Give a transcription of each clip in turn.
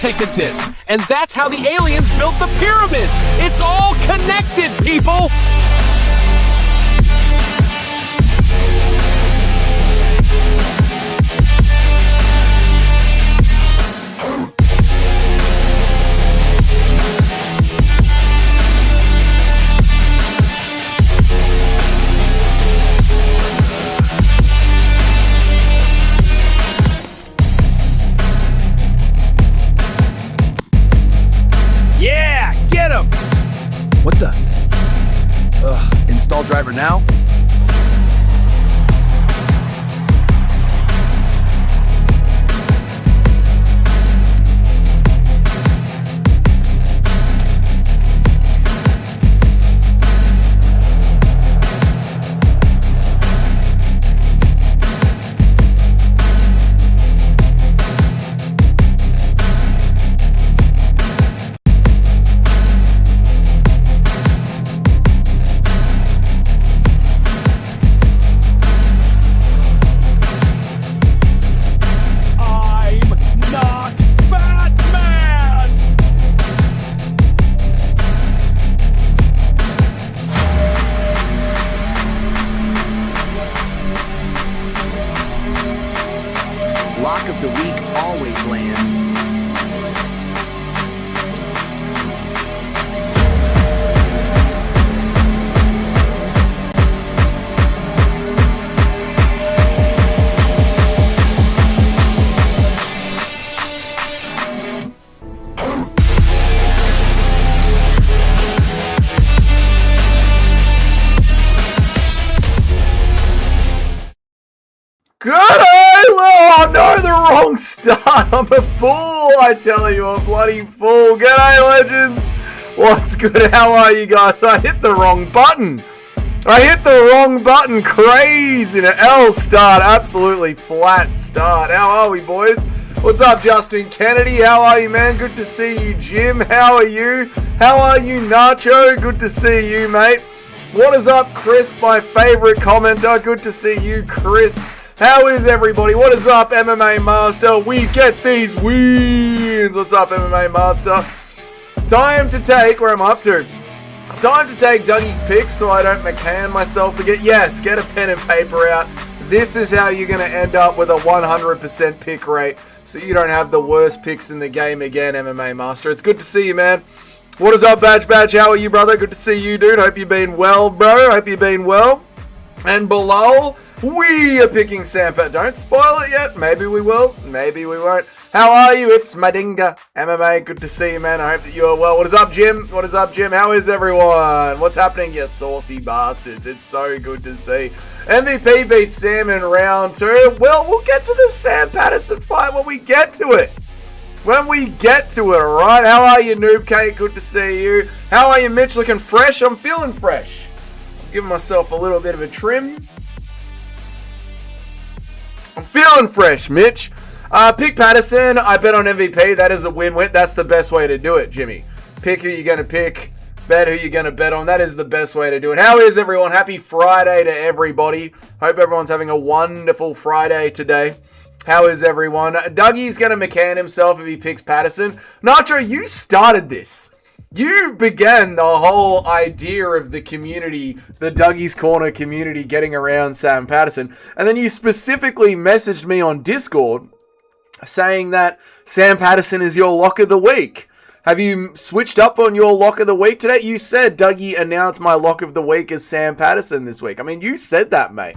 predicted this, and that's how the aliens built the pyramids. It's all connected, people. What the? Install driver now? Lock of the week always lands. Oh no, the wrong start. I'm a fool, I tell you, a bloody fool. G'day, legends. What's good? How are you guys? I hit the wrong button. Crazy. An L start. Absolutely flat start. How are we, boys? What's up, Justin Kennedy? How are you, man? Good to see you, Jim. How are you? How are you, Nacho? Good to see you, mate. What is up, Chris, my favorite commenter? Good to see you, Chris. How is everybody? What is up, MMA Master? We get these wins. What's up, MMA Master? Time to take, where am I up to? Time to take Dougie's picks so I don't McCann myself again. Yes, get a pen and paper out. This is how you're going to end up with a 100% pick rate so you don't have the worst picks in the game again, MMA Master. It's good to see you, man. What is up, Badge? How are you, brother? Good to see you, dude. Hope you've been well, bro. Hope you've been well. And below, we are picking Sampa. Don't spoil it yet. Maybe we will. Maybe we won't. How are you? It's Madinga MMA. Good to see you, man. I hope that you are well. What is up, Jim? What is up, Jim? How is everyone? What's happening, you saucy bastards? It's so good to see. MVP beats Sam in round 2. Well, we'll get to the Sam Patterson fight when we get to it. Alright? How are you, Noob Cake? Good to see you. How are you, Mitch? Looking fresh? I'm feeling fresh. Giving myself a little bit of a trim. I'm feeling fresh, Mitch. Pick Patterson. I bet on MVP. That is a win-win. That's the best way to do it, Jimmy. Pick who you're going to pick. Bet who you're going to bet on. That is the best way to do it. How is everyone? Happy Friday to everybody. Hope everyone's having a wonderful Friday today. How is everyone? Dougie's going to McCann himself if he picks Patterson. Nacho, you started this. You began the whole idea of the community, the Dougie's Corner community getting around Sam Patterson. And then you specifically messaged me on Discord saying that Sam Patterson is your lock of the week. Have you switched up on your lock of the week today? You said Dougie announced my lock of the week as Sam Patterson this week. I mean, you said that, mate.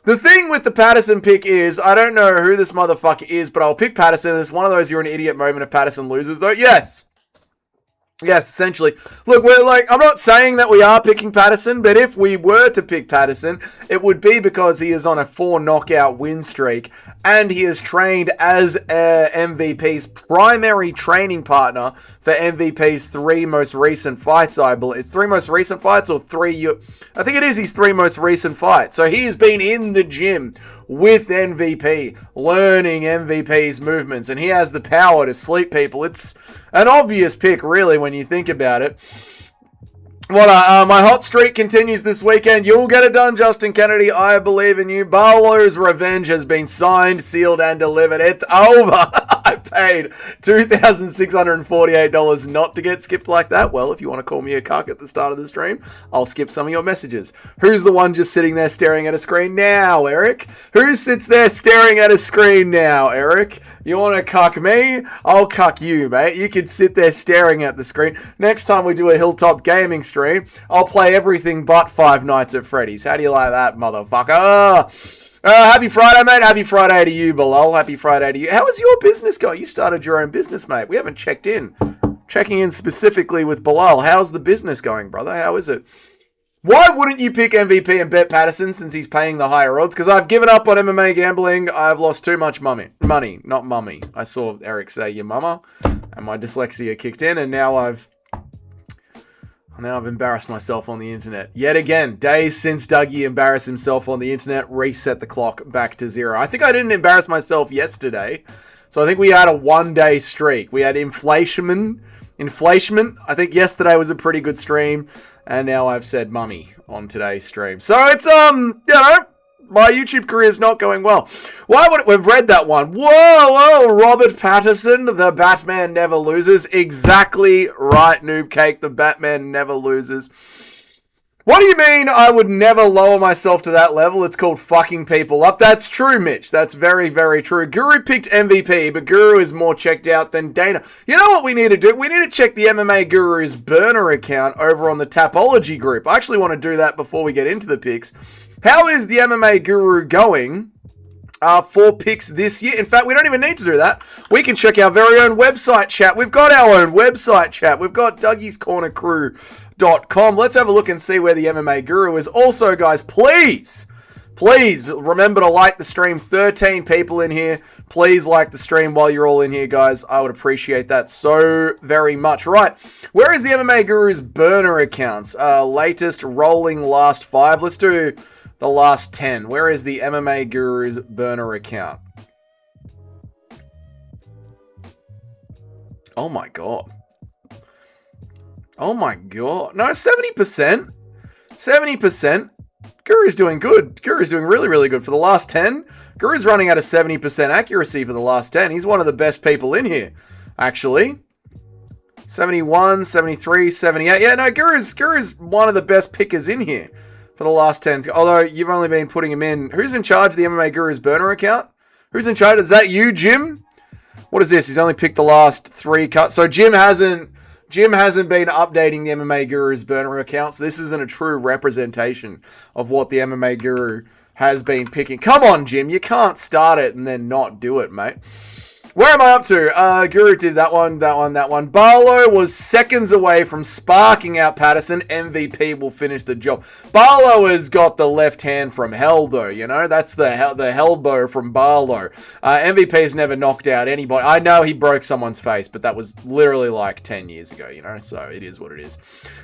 The thing with the Patterson pick is, I don't know who this motherfucker is, but I'll pick Patterson. It's one of those you're an idiot moment if Patterson loses, though. Yes. Yes, essentially. Look, I'm not saying that we are picking Patterson, but if we were to pick Patterson, it would be because he is on a 4 knockout win streak, and he is trained as MVP's primary training partner for MVP's 3 most recent fights, I believe. It's 3 most recent fights or 3... I think it is his 3 most recent fights. So he has been in the gym with MVP, learning MVP's movements, and he has the power to sleep people. It's an obvious pick, really, when you think about it. My hot streak continues this weekend. You'll get it done, Justin Kennedy. I believe in you. Barlow's revenge has been signed, sealed, and delivered. It's over. I paid $2,648 not to get skipped like that. Well, if you want to call me a cuck at the start of the stream, I'll skip some of your messages. Who's the one just sitting there staring at a screen now, Eric? Who sits there staring at a screen now, Eric? You want to cuck me? I'll cuck you, mate. You can sit there staring at the screen. Next time we do a Hilltop Gaming stream, I'll play everything but Five Nights at Freddy's. How do you like that, motherfucker? Happy Friday, mate. Happy Friday to you, Bilal. Happy Friday to you. How is your business going? You started your own business, mate. We haven't checked in. Checking in specifically with Bilal. How's the business going, brother? How is it? Why wouldn't you pick MVP and bet Patterson since he's paying the higher odds? Because I've given up on MMA gambling. I've lost too much money, not mummy. I saw Eric say your mama, and my dyslexia kicked in, and now I've embarrassed myself on the internet. Yet again, days since Dougie embarrassed himself on the internet, reset the clock back to 0. I think I didn't embarrass myself yesterday. So I think we had a 1-day streak. We had inflation. I think yesterday was a pretty good stream. And now I've said mummy on today's stream. So it's, my YouTube career is not going well. Why would we've read that one? Whoa, Robert Patterson, the Batman never loses. Exactly right, Noob Cake, the Batman never loses. What do you mean I would never lower myself to that level? It's called fucking people up. That's true, Mitch. That's very, very true. Guru picked MVP, but Guru is more checked out than Dana. You know what we need to do? We need to check the MMA Guru's burner account over on the Tapology group. I actually want to do that before we get into the picks. How is the MMA Guru going for picks this year? In fact, we don't even need to do that. We can check our very own website chat. We've got our own website chat. We've got Dougie'sCornerCrew.com. Let's have a look and see where the MMA Guru is. Also, guys, please remember to like the stream. 13 people in here. Please like the stream while you're all in here, guys. I would appreciate that so very much. Right, where is the MMA Guru's burner accounts? Latest rolling last 5. Let's do the last 10. Where is the MMA Guru's burner account? Oh my god. Oh my god. No, 70%. 70%. Guru's doing good. Guru's doing really, really good. For the last 10, Guru's running at a 70% accuracy for the last 10. He's one of the best people in here, actually. 71, 73, 78. Yeah, no, Guru's one of the best pickers in here for the last 10. Although you've only been putting him in. Who's in charge of the MMA Guru's burner account? Who's in charge? Is that you, Jim? What is this? He's only picked the last 3 cuts. So Jim hasn't been updating the MMA Guru's burner account. So this isn't a true representation of what the MMA Guru has been picking. Come on, Jim. You can't start it and then not do it, mate. Where am I up to? Guru did that one. Barlow was seconds away from sparking out Patterson. MVP will finish the job. Barlow has got the left hand from hell, though. You know, that's the hellbow from Barlow. MVP's never knocked out anybody. I know he broke someone's face, but that was literally like 10 years ago, you know, so it is what it is.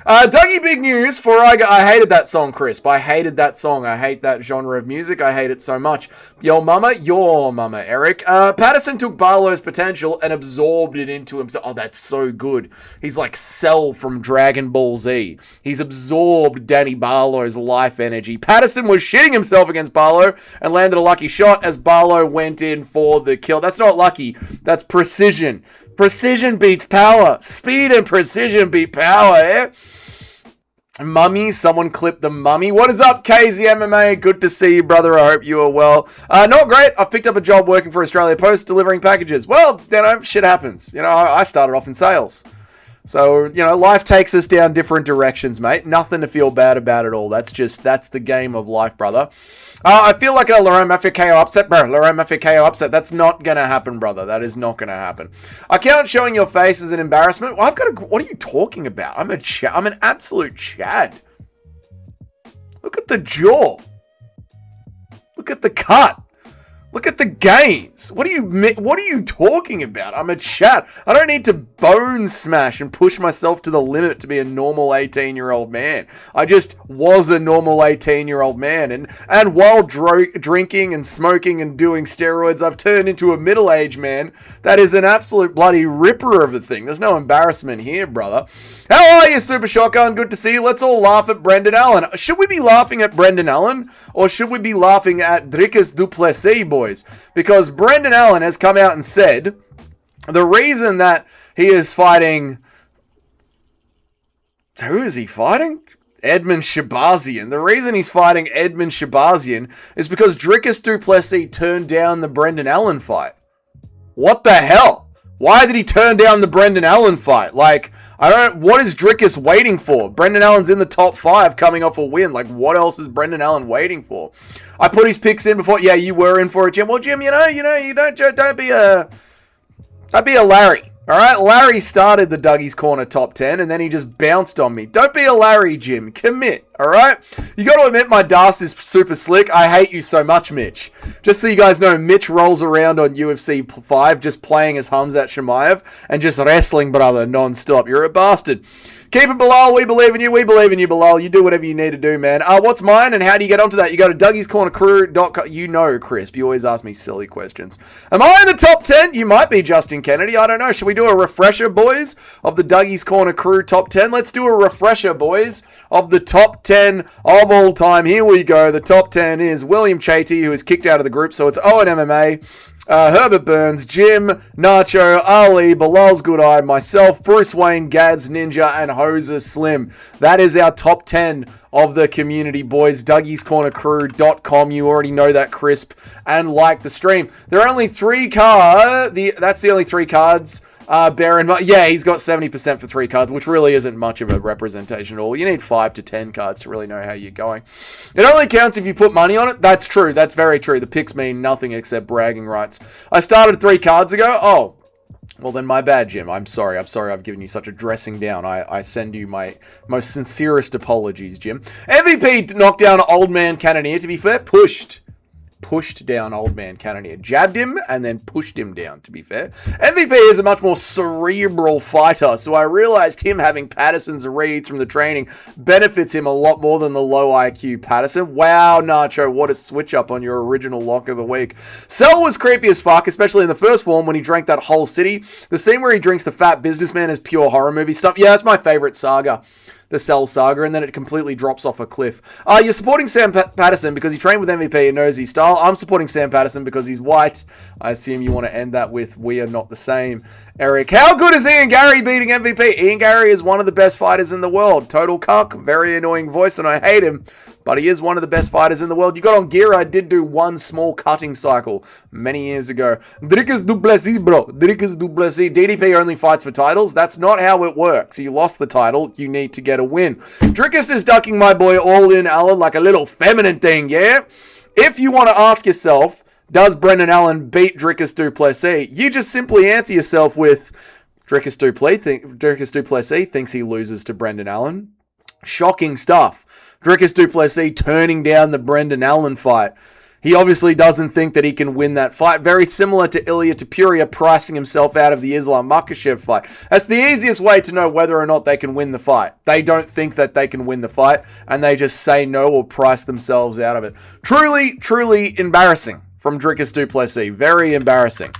Dougie, big news for I hated that song, Crisp. I hated that song. I hate that genre of music. I hate it so much. Your mama, Eric. Patterson took Barlow's potential and absorbed it into himself. Oh, that's so good. He's like Cell from Dragon Ball Z. He's absorbed Danny Barlow's life energy. Patterson was shitting himself against Barlow and landed a lucky shot as Barlow went in for the kill. That's not lucky. That's precision. Precision beats power. Speed and precision beat power, eh? Mummy, someone clipped the mummy. What is up, KZ MMA? Good to see you, brother. I hope you are well. Not great. I've picked up a job working for Australia Post delivering packages. Well, you know, shit happens. You know, I started off in sales. So, you know, life takes us down different directions, mate. Nothing to feel bad about at all. That's the game of life, brother. I feel like a Laurent Mafia KO upset, bro. Laurent Mafia KO upset. That's not going to happen, brother. That is not going to happen. I count showing your face as an embarrassment. Well, what are you talking about? I'm an absolute Chad. Look at the jaw. Look at the cut. Look at the gains. What are you talking about? I'm a Chad. I don't need to bone smash and push myself to the limit to be a normal 18-year-old man. I just was a normal 18-year-old man. And while drinking and smoking and doing steroids, I've turned into a middle-aged man that is an absolute bloody ripper of a thing. There's no embarrassment here, brother. How are you, Super Shotgun? Good to see you. Let's all laugh at Brendan Allen. Should we be laughing at Brendan Allen? Or should we be laughing at Dricus Duplessis, boys? Because Brendan Allen has come out and said The reason that he is fighting... Who is he fighting? Edmund Shabazian. The reason he's fighting Edmund Shabazian is because Dricus du Plessis turned down the Brendan Allen fight. What the hell? Why did he turn down the Brendan Allen fight? Like, what is Dricus waiting for? Brendan Allen's in the top 5 coming off a win. Like, what else is Brendan Allen waiting for? I put his picks in before. Yeah, you were in for it, Jim. Well, Jim, you don't be a Larry. All right, Larry started the Dougie's Corner top 10, and then he just bounced on me. Don't be a Larry, Jim. Commit, all right? You got to admit my DAS is super slick. I hate you so much, Mitch. Just so you guys know, Mitch rolls around on UFC 5 just playing as Hamzat Shemaev and just wrestling, brother, non-stop. You're a bastard. Keep it, Bilal. We believe in you. We believe in you, Bilal. You do whatever you need to do, man. What's mine and how do you get onto that? You go to Dougie'sCornerCrew.com. You know, Crisp. You always ask me silly questions. Am I in the top 10? You might be, Justin Kennedy. I don't know. Should we do a refresher, boys, of the Dougie's Corner Crew top 10? Let's do a refresher, boys, of the top 10 of all time. Here we go. The top 10 is William Chatey, who is kicked out of the group, so it's Owen MMA. Herbert Burns, Jim, Nacho, Ali, Bilal's Good Eye, myself, Bruce Wayne, Gads, Ninja, and Hoser Slim. That is our top 10 of the community, boys. Dougie'sCornerCrew.com. You already know that, Crisp, and like the stream. There are only 3 cards. That's the only 3 cards. Bear in mind, yeah, he's got 70% for 3 cards, which really isn't much of a representation at all. You need 5 to 10 cards to really know how you're going. It only counts if you put money on it. That's true. That's very true. The picks mean nothing except bragging rights. I started 3 cards ago. Oh, well then my bad, Jim. I'm sorry. I've given you such a dressing down. I send you my most sincerest apologies, Jim. MVP knocked down Old Man Cannoneer. To be fair, pushed down Old Man Cannoneer. Jabbed him and then pushed him down, to be fair. MVP is a much more cerebral fighter, so I realized him having Patterson's reads from the training benefits him a lot more than the low IQ Patterson. Wow, Nacho, what a switch up on your original lock of the week. Cell was creepy as fuck, especially in the first form when he drank that whole city. The scene where he drinks the fat businessman is pure horror movie stuff. Yeah, that's my favorite saga. The Cell saga, and then it completely drops off a cliff. You're supporting Sam Patterson because he trained with MVP and knows his style. I'm supporting Sam Patterson because he's white. I assume you want to end that with, we are not the same. Eric, how good is Ian Gary beating MVP? Ian Gary is one of the best fighters in the world. Total cuck, very annoying voice, and I hate him. But he is one of the best fighters in the world. You got on gear, I did do one small cutting cycle many years ago. Dricus du Plessis, bro. Dricus du Plessis. DDP only fights for titles. That's not how it works. You lost the title. You need to get a win. Dricus is ducking my boy all in, Allen, like a little feminine thing, yeah? If you want to ask yourself, does Brendan Allen beat Dricus du Plessis? You just simply answer yourself with Dricus du Plessis thinks he loses to Brendan Allen. Shocking stuff. Dricus du Plessis turning down the Brendan Allen fight. He obviously doesn't think that he can win that fight. Very similar to Ilya Topuria pricing himself out of the Islam Makhachev fight. That's the easiest way to know whether or not they can win the fight. They don't think that they can win the fight, and they just say no or price themselves out of it. Truly, truly embarrassing from Dricus du Plessis. Very embarrassing.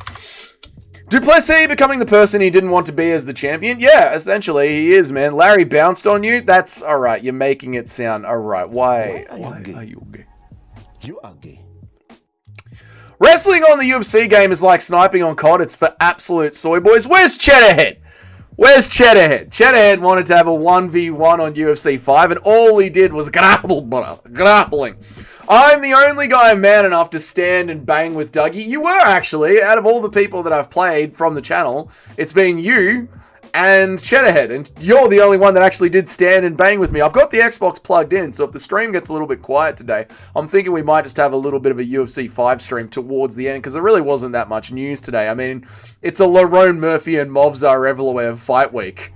Du Plessis becoming the person he didn't want to be as the champion? Yeah, essentially he is, man. Larry bounced on you? That's alright. You're making it sound alright. Why are you gay? You are gay. Wrestling on the UFC game is like sniping on COD. It's for absolute soy boys. Where's Cheddarhead? Where's Cheddarhead? Cheddarhead wanted to have a 1v1 on UFC 5 and all he did was grapple, brother. Grappling. I'm the only guy man enough to stand and bang with Dougie. You were actually, out of all the people that I've played from the channel, it's been you and Cheddarhead, and you're the only one that actually did stand and bang with me. I've got the Xbox plugged in, so if the stream gets a little bit quiet today, I'm thinking we might just have a little bit of a UFC 5 stream towards the end, because there really wasn't that much news today. I mean, it's a Lerone Murphy and Movzar Evloev fight week.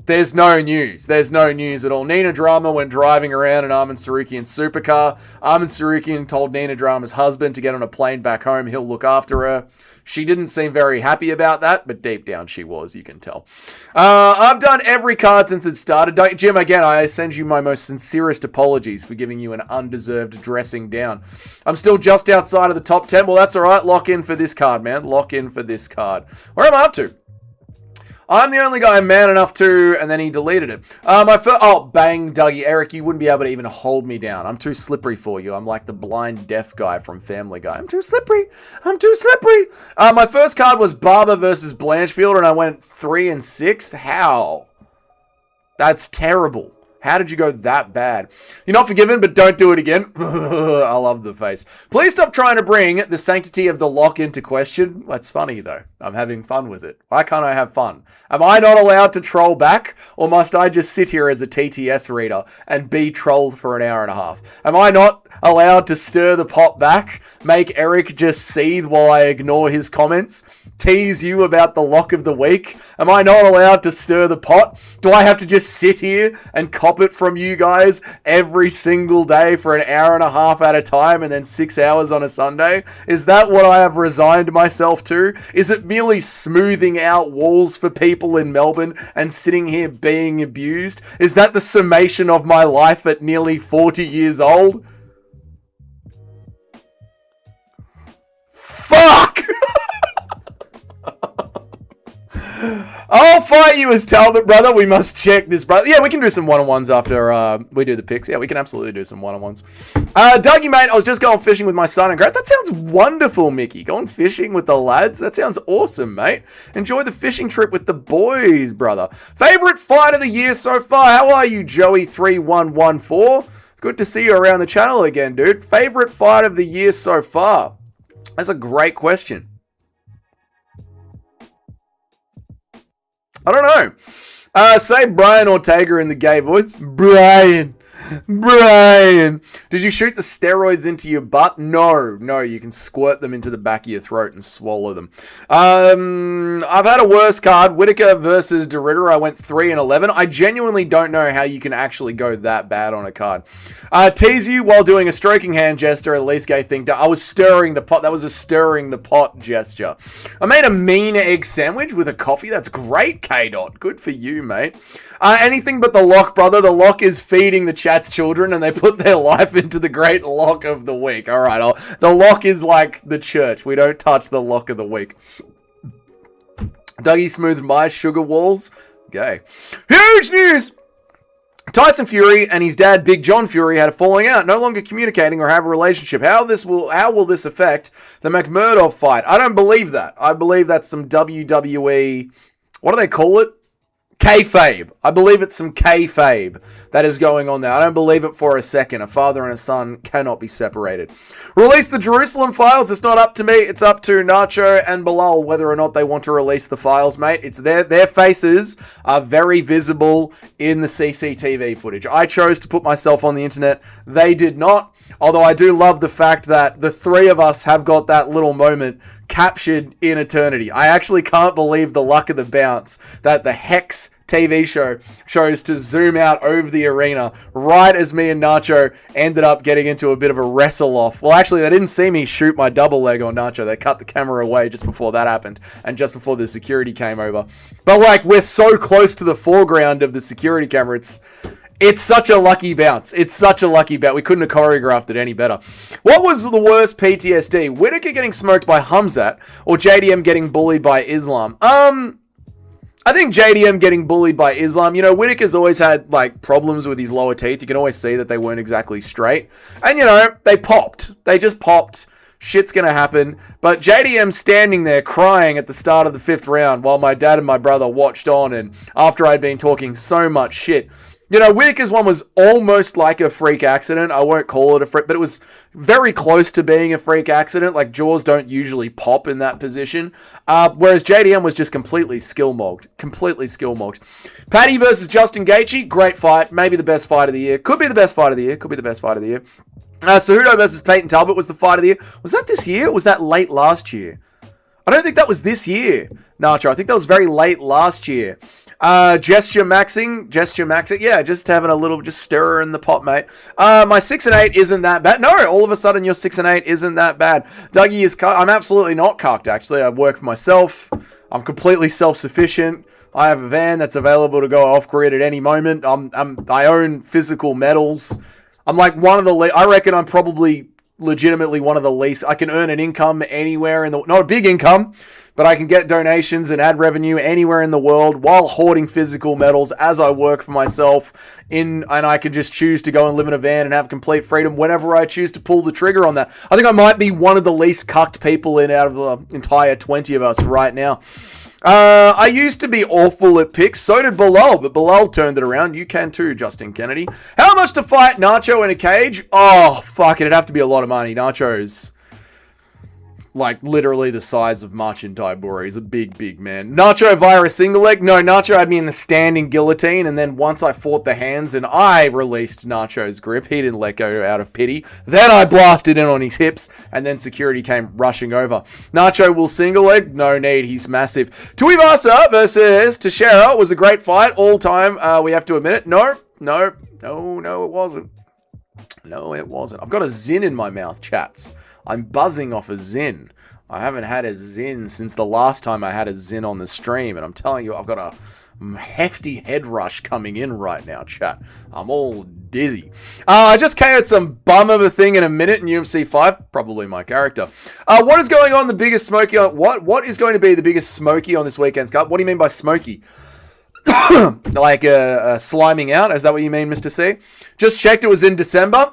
There's no news. There's no news at all. Nina Drama went driving around in Armin Sarukian's supercar. Armin Sarukian told Nina Drama's husband to get on a plane back home. He'll look after her. She didn't seem very happy about that, but deep down she was, you can tell. I've done every card since it started. Jim, again, I send you my most sincerest apologies for giving you an undeserved dressing down. I'm still just outside of the top 10. Well, that's all right. Lock in for this card, man. Lock in for this card. Where am I up to? I'm the only guy man enough to, and then he deleted it. Bang, Dougie. Eric, you wouldn't be able to even hold me down. I'm too slippery for you. I'm like the blind deaf guy from Family Guy. I'm too slippery. My first card was Barber versus Blanchfield, and I went 3-6. How? That's terrible. How did you go that bad? You're not forgiven, but don't do it again. I love the face. Please stop trying to bring the sanctity of the lock into question. That's funny, though. I'm having fun with it. Why can't I have fun? Am I not allowed to troll back? Or must I just sit here as a TTS reader and be trolled for an hour and a half? Am I not allowed to stir the pot back? Make Eric just seethe while I ignore his comments? Tease you about the lock of the week? Am I not allowed to stir the pot? Do I have to just sit here and cop it from you guys every single day for an hour and a half at a time and then 6 hours on a Sunday? Is that what I have resigned myself to? Is it merely smoothing out walls for people in Melbourne and sitting here being abused? Is that the summation of my life at nearly 40 years old? Fuck! I'll fight you as Talbot, brother. We must check this, brother. Yeah, we can do some one-on-ones after we do the picks. Yeah, we can absolutely do some one-on-ones. Dougie, mate, I was just going fishing with my son and great. That sounds wonderful, Mickey. Going fishing with the lads. That sounds awesome, mate. Enjoy the fishing trip with the boys, brother. Favorite fight of the year so far? How are you, Joey3114? It's good to see you around the channel again, dude. Favorite fight of the year so far? That's a great question. I don't know. Say Brian Ortega in the gay voice. Brian. Did you shoot the steroids into your butt? No, you can squirt them into the back of your throat and swallow them. I've had a worse card. Whitaker versus DeRitter. I went 3-11. I genuinely don't know how you can actually go that bad on a card. Tease you while doing a stroking hand gesture, at least gay thing. I was stirring the pot. That was a stirring the pot gesture. I made a mean egg sandwich with a coffee. That's great, K-Dot. Good for you, mate. Anything but the lock, brother. The lock is feeding the chat's children, and they put their life into the great lock of the week. All right, the lock is like the church. We don't touch the lock of the week. Dougie smoothed my sugar walls. Okay. Huge news! Tyson Fury and his dad, Big John Fury, had a falling out, no longer communicating or have a relationship. How will this affect the McMurdo fight? I don't believe that. I believe that's some WWE, what do they call it? Kayfabe. I believe it's some kayfabe that is going on there. I don't believe it for a second. A father and a son cannot be separated. Release the Jerusalem files. It's not up to me. It's up to Nacho and Bilal whether or not they want to release the files, mate. It's their faces are very visible in the CCTV footage. I chose to put myself on the internet. They did not. Although I do love the fact that the three of us have got that little moment captured in eternity. I actually can't believe the luck of the bounce that the Hex TV show chose to zoom out over the arena right as me and Nacho ended up getting into a bit of a wrestle off. Well, actually, they didn't see me shoot my double leg on Nacho. They cut the camera away just before that happened and just before the security came over. But like, we're so close to the foreground of the security camera, it's such a lucky bounce. It's such a lucky bounce. We couldn't have choreographed it any better. What was the worst PTSD? Whitaker getting smoked by Hamzat or JDM getting bullied by Islam? I think JDM getting bullied by Islam. You know, Whitaker's always had, like, problems with his lower teeth. You can always see that they weren't exactly straight. And, you know, they popped. They just popped. Shit's gonna happen. But JDM standing there crying at the start of the 5th round while my dad and my brother watched on, and after I'd been talking so much shit. You know, Whitaker's one was almost like a freak accident. I won't call it a freak, but it was very close to being a freak accident. Like, jaws don't usually pop in that position. Whereas JDM was just completely skill-mogged. Paddy versus Justin Gaethje, great fight. Maybe the best fight of the year. Could be the best fight of the year. Cejudo versus Peyton Talbot was the fight of the year. Was that this year or was that late last year? I don't think that was this year, Nacho. I think that was very late last year. Gesture maxing, yeah, just having a little, just stir in the pot, mate. My 6-8 isn't that bad. No, all of a sudden your 6-8 isn't that bad. Dougie is I'm absolutely not cucked, actually. I work for myself. I'm completely self-sufficient. I have a van that's available to go off-grid at any moment. I own physical metals. I'm like one of the, I reckon I'm probably legitimately one of the least. I can earn an income anywhere not a big income, but I can get donations and ad revenue anywhere in the world while hoarding physical medals as I work for myself and I can just choose to go and live in a van and have complete freedom whenever I choose to pull the trigger on that. I think I might be one of the least cucked people out of the entire 20 of us right now. I used to be awful at picks. So did Bilal, but Bilal turned it around. You can too, Justin Kennedy. How much to fight Nacho in a cage? Oh, fuck, it'd have to be a lot of money. Nacho's like literally the size of Marcin Tybura. He's a big, big man. Nacho via a single leg? No, Nacho had me in the standing guillotine, and then once I fought the hands and I released Nacho's grip, he didn't let go out of pity. Then I blasted in on his hips, and then security came rushing over. Nacho will single leg? No need, he's massive. Tuivasa versus Teixeira was a great fight all time. We have to admit it. No, it wasn't. No, it wasn't. I've got a zin in my mouth, chats. I'm buzzing off a zin. I haven't had a zin since the last time I had a zin on the stream. And I'm telling you, I've got a hefty head rush coming in right now, chat. I'm all dizzy. I just KO'd some bum of a thing in a minute in UFC 5. Probably my character. What is going on the biggest smoky on... What is going to be the biggest smoky on this weekend's cup? What do you mean by smoky? Like sliming out? Is that what you mean, Mr. C? Just checked it was in December.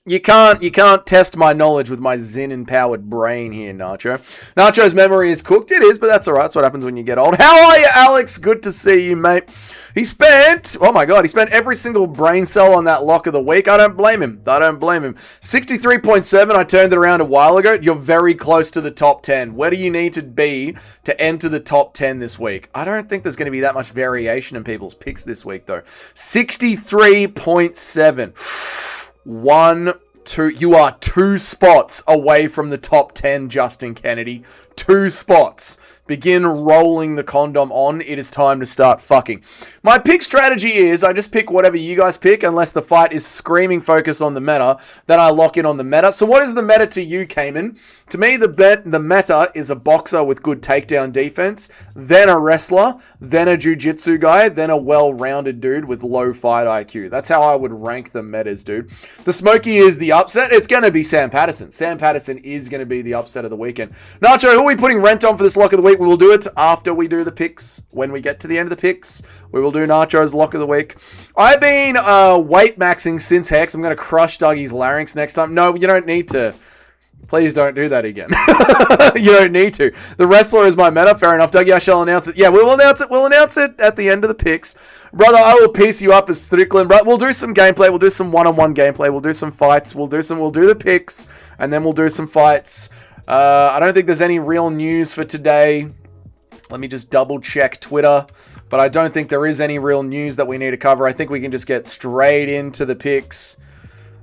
You can't test my knowledge with my Zen-empowered brain here, Nacho. Nacho's memory is cooked. It is, but that's all right. That's what happens when you get old. How are you, Alex? Good to see you, mate. He spent, oh my God, he spent every single brain cell on that lock of the week. I don't blame him. 63.7, I turned it around a while ago. You're very close to the top 10. Where do you need to be to enter the top 10 this week? I don't think there's going to be that much variation in people's picks this week, though. 63.7. 1, 2, you are 2 spots away from the top 10, Justin Kennedy. 2 spots. Begin rolling the condom on. It is time to start fucking. My pick strategy is I just pick whatever you guys pick unless the fight is screaming focus on the meta. Then I lock in on the meta. So what is the meta to you, Cayman? To me, the meta is a boxer with good takedown defense, then a wrestler, then a jiu-jitsu guy, then a well-rounded dude with low fight IQ. That's how I would rank the metas, dude. The smoky is the upset. It's going to be Sam Patterson. Sam Patterson is going to be the upset of the weekend. Nacho, who are we putting rent on for this lock of the week? We will do it after we do the picks. When we get to the end of the picks, we will do Nacho's lock of the week. I've been weight maxing since Hex. I'm going to crush Dougie's larynx next time. No, you don't need to. Please don't do that again. You don't need to. The wrestler is my meta. Fair enough. Dougie, I shall announce it. Yeah, we will announce it. We'll announce it at the end of the picks. Brother, I will piece you up as Strickland. Bro, we'll do some gameplay. We'll do some one-on-one gameplay. We'll do some fights. We'll do the picks, and then we'll do some fights. I don't think there's any real news for today. Let me just double check Twitter. But I don't think there is any real news that we need to cover. I think we can just get straight into the picks.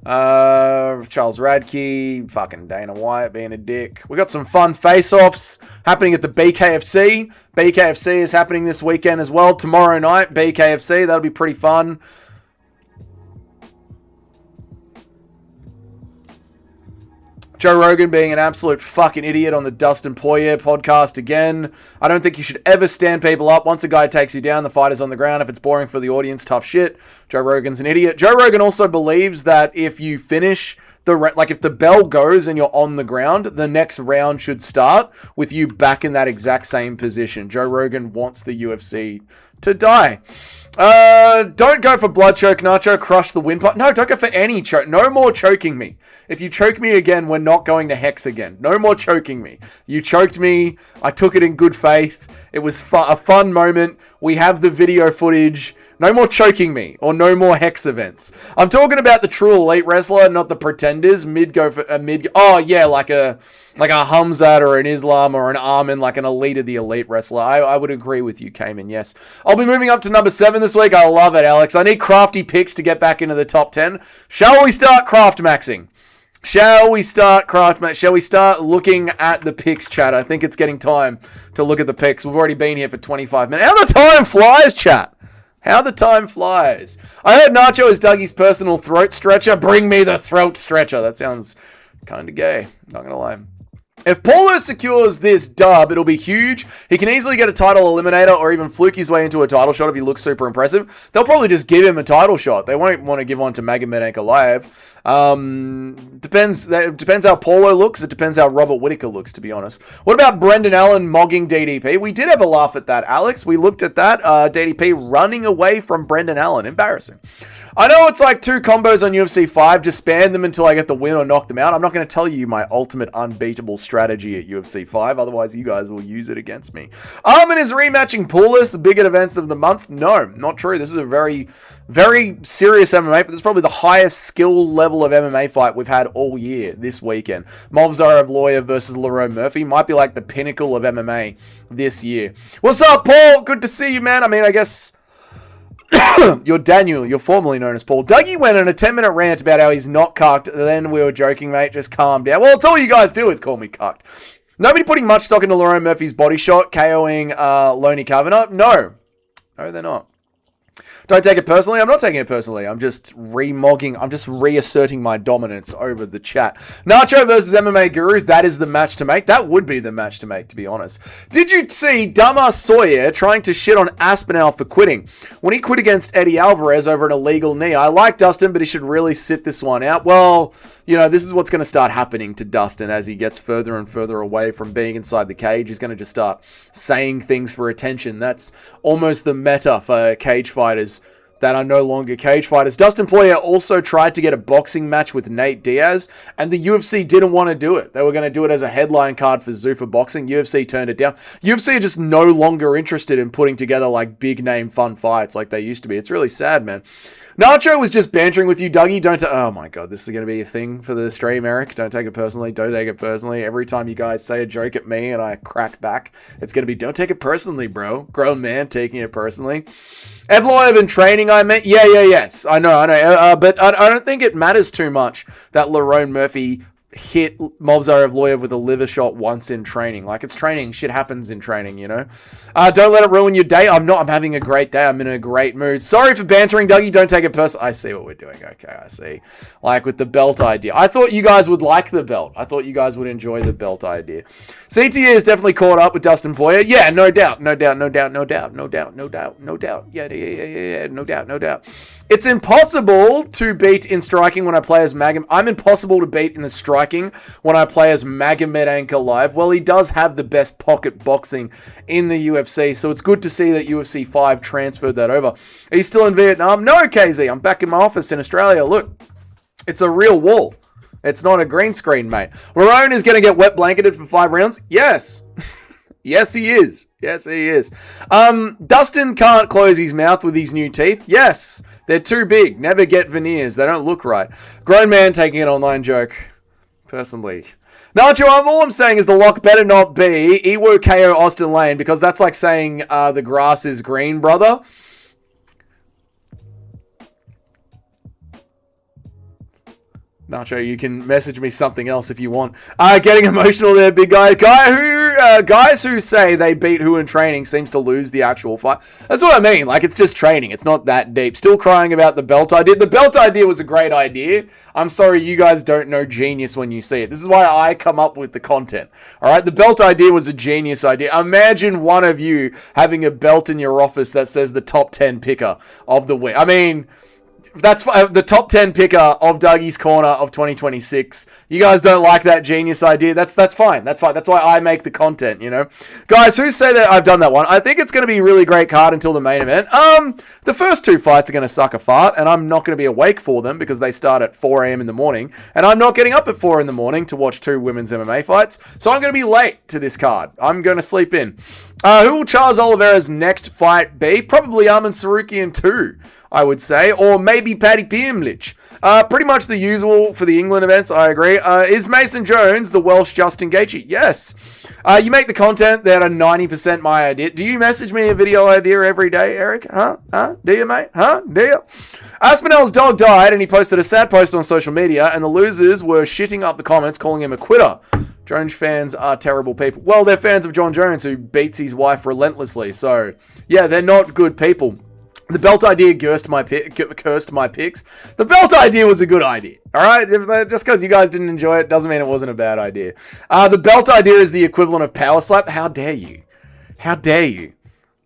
Charles Radke, fucking Dana White being a dick. We got some fun face-offs happening at the BKFC. BKFC is happening this weekend as well. Tomorrow night, BKFC. That'll be pretty fun. Joe Rogan being an absolute fucking idiot on the Dustin Poirier podcast again. I don't think you should ever stand people up. Once a guy takes you down, the fight is on the ground. If it's boring for the audience, tough shit. Joe Rogan's an idiot. Joe Rogan also believes that if you finish if the bell goes and you're on the ground, the next round should start with you back in that exact same position. Joe Rogan wants the UFC to die. Don't go for blood choke, Nacho. Crush the windpipe. No, don't go for any choke. No more choking me. If you choke me again, we're not going to Hex again. No more choking me. You choked me. I took it in good faith. It was a fun moment. We have the video footage. No more choking me, or no more Hex events. I'm talking about the true elite wrestler, not the pretenders. Oh yeah, like a Hamzat or an Islam or an Armin, like an elite of the elite wrestler. I would agree with you, Cayman, yes. I'll be moving up to number 7 this week. I love it, Alex. I need crafty picks to get back into the top 10. Shall we start craft maxing? Shall we start looking at the picks, chat? I think it's getting time to look at the picks. We've already been here for 25 minutes. How the time flies, chat. How the time flies. I heard Nacho is Dougie's personal throat stretcher. Bring me the throat stretcher. That sounds kind of gay. Not going to lie. If Paulo secures this dub, it'll be huge. He can easily get a title eliminator or even fluke his way into a title shot if he looks super impressive. They'll probably just give him a title shot. They won't want to give one to Magomed Ankalaev. Depends how Paulo looks. It depends how Robert Whittaker looks, to be honest. What about Brendan Allen mogging DDP? We did have a laugh at that, Alex. We looked at that. DDP running away from Brendan Allen. Embarrassing. I know it's like 2 combos on UFC 5. Just spam them until I get the win or knock them out. I'm not going to tell you my ultimate unbeatable strategy at UFC 5. Otherwise, you guys will use it against me. Armin is rematching Paulus. Big events of the month? No, not true. This is a very, very serious MMA, but this is probably the highest skill level of MMA fight we've had all year this weekend. Movsar Evloev versus Lerone Murphy might be like the pinnacle of MMA this year. What's up, Paul? Good to see you, man. I mean, I guess... You're Daniel. You're formerly known as Paul. Dougie went on a 10-minute rant about how he's not cucked. Then we were joking, mate. Just calm down. Well, it's all you guys do is call me cucked. Nobody putting much stock into Lerone Murphy's body shot, KOing Loney Kavanagh? No. No, they're not. Don't take it personally. I'm not taking it personally. I'm just remogging. I'm just reasserting my dominance over the chat. Nacho versus MMA Guru. That is the match to make. That would be the match to make, to be honest. Did you see Dumbass Sawyer trying to shit on Aspinall for quitting? When he quit against Eddie Alvarez over an illegal knee. I like Dustin, but he should really sit this one out. Well, you know, this is what's going to start happening to Dustin as he gets further and further away from being inside the cage. He's going to just start saying things for attention. That's almost the meta for cage fighters that are no longer cage fighters. Dustin Poirier also tried to get a boxing match with Nate Diaz, and the UFC didn't want to do it. They were going to do it as a headline card for Zuffa Boxing. UFC turned it down. UFC are just no longer interested in putting together like big name fun fights like they used to be. It's really sad, man. Nacho was just bantering with you, Dougie. Oh my god, this is going to be a thing for the stream, Eric. Don't take it personally. Don't take it personally. Every time you guys say a joke at me and I crack back, it's going to be, don't take it personally, bro. Grown man taking it personally. Evloev in training, I meant. Yes. I know. But I don't think it matters too much that Lerone Murphy hit Movsar Evloev with a liver shot once in training. Like, it's training. Shit happens in training, you know? Don't let it ruin your day. I'm having a great day. I'm in a great mood. Sorry for bantering, Dougie. Don't take it personally. I see what we're doing. Okay, I see. Like, with the belt idea. I thought you guys would like the belt. I thought you guys would enjoy the belt idea. CTA is definitely caught up with Dustin Poirier. Yeah, no doubt. Yeah, no doubt. It's impossible to beat in striking when I play as Magomed. I'm impossible to beat in the striking when I play as Magomed Ankalaev. Well, he does have the best pocket boxing in the UFC, so it's good to see that UFC 5 transferred that over. Are you still in Vietnam? No, KZ. I'm back in my office in Australia. Look, it's a real wall. It's not a green screen, mate. Lerone is going to get wet blanketed for 5 rounds? Yes. Yes, he is. Yes, he is. Dustin can't close his mouth with his new teeth. Yes, they're too big. Never get veneers. They don't look right. Grown man taking an online joke. Personally. Nacho, all I'm saying is the lock better not be Ewo KO Austin Lane, because that's like saying the grass is green, brother. Nacho, you can message me something else if you want. Getting emotional there, big guy. Guys who say they beat who in training seems to lose the actual fight. That's what I mean. Like, it's just training. It's not that deep. Still crying about the belt idea. The belt idea was a great idea. I'm sorry you guys don't know genius when you see it. This is why I come up with the content. All right? The belt idea was a genius idea. Imagine one of you having a belt in your office that says the top 10 picker of the week. I mean, that's the top 10 picker of Dougie's Corner of 2026. You guys don't like that genius idea? That's fine. That's fine. That's why I make the content, you know? Guys, who say that I've done that one? I think it's going to be a really great card until the main event. The first 2 fights are going to suck a fart, and I'm not going to be awake for them because they start at 4 a.m. in the morning, and I'm not getting up at 4 in the morning to watch 2 women's MMA fights, so I'm going to be late to this card. I'm going to sleep in. Who will Charles Oliveira's next fight be? Probably Arman Sarukian 2, I would say, or maybe Paddy Pimlich. Pretty much the usual for the England events, I agree. Is Mason Jones the Welsh Justin Gaethje? Yes. You make the content that are 90% my idea. Do you message me a video idea every day, Eric? Huh? Do you, mate? Huh? Do you? Aspinall's dog died, and he posted a sad post on social media, and the losers were shitting up the comments, calling him a quitter. Jones fans are terrible people. Well, they're fans of John Jones, who beats his wife relentlessly. So, yeah, they're not good people. The belt idea cursed my picks. The belt idea was a good idea. All right? Just because you guys didn't enjoy it doesn't mean it wasn't a bad idea. The belt idea is the equivalent of power slap. How dare you? How dare you?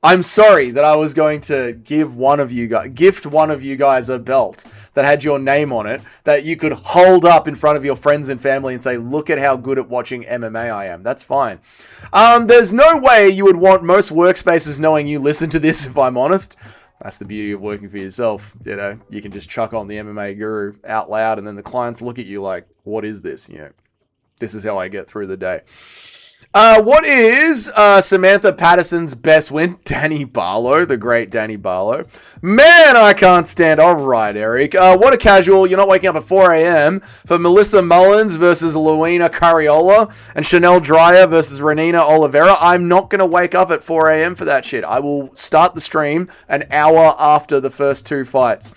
I'm sorry that I was going to gift one of you guys a belt that had your name on it that you could hold up in front of your friends and family and say, look at how good at watching MMA I am. That's fine. There's no way you would want most workspaces knowing you listen to this, if I'm honest. That's the beauty of working for yourself. You know, you can just chuck on the MMA Guru out loud and then the clients look at you like, what is this? You know, this is how I get through the day. What is Samantha Patterson's best win? Danny Barlow, the great Danny Barlow. Man, I can't stand. All right, Eric. What a casual. You're not waking up at 4 a.m. for Melissa Mullins versus Luina Carriola and Chanel Dreyer versus Renina Oliveira. I'm not going to wake up at 4 a.m. for that shit. I will start the stream an hour after the first two fights.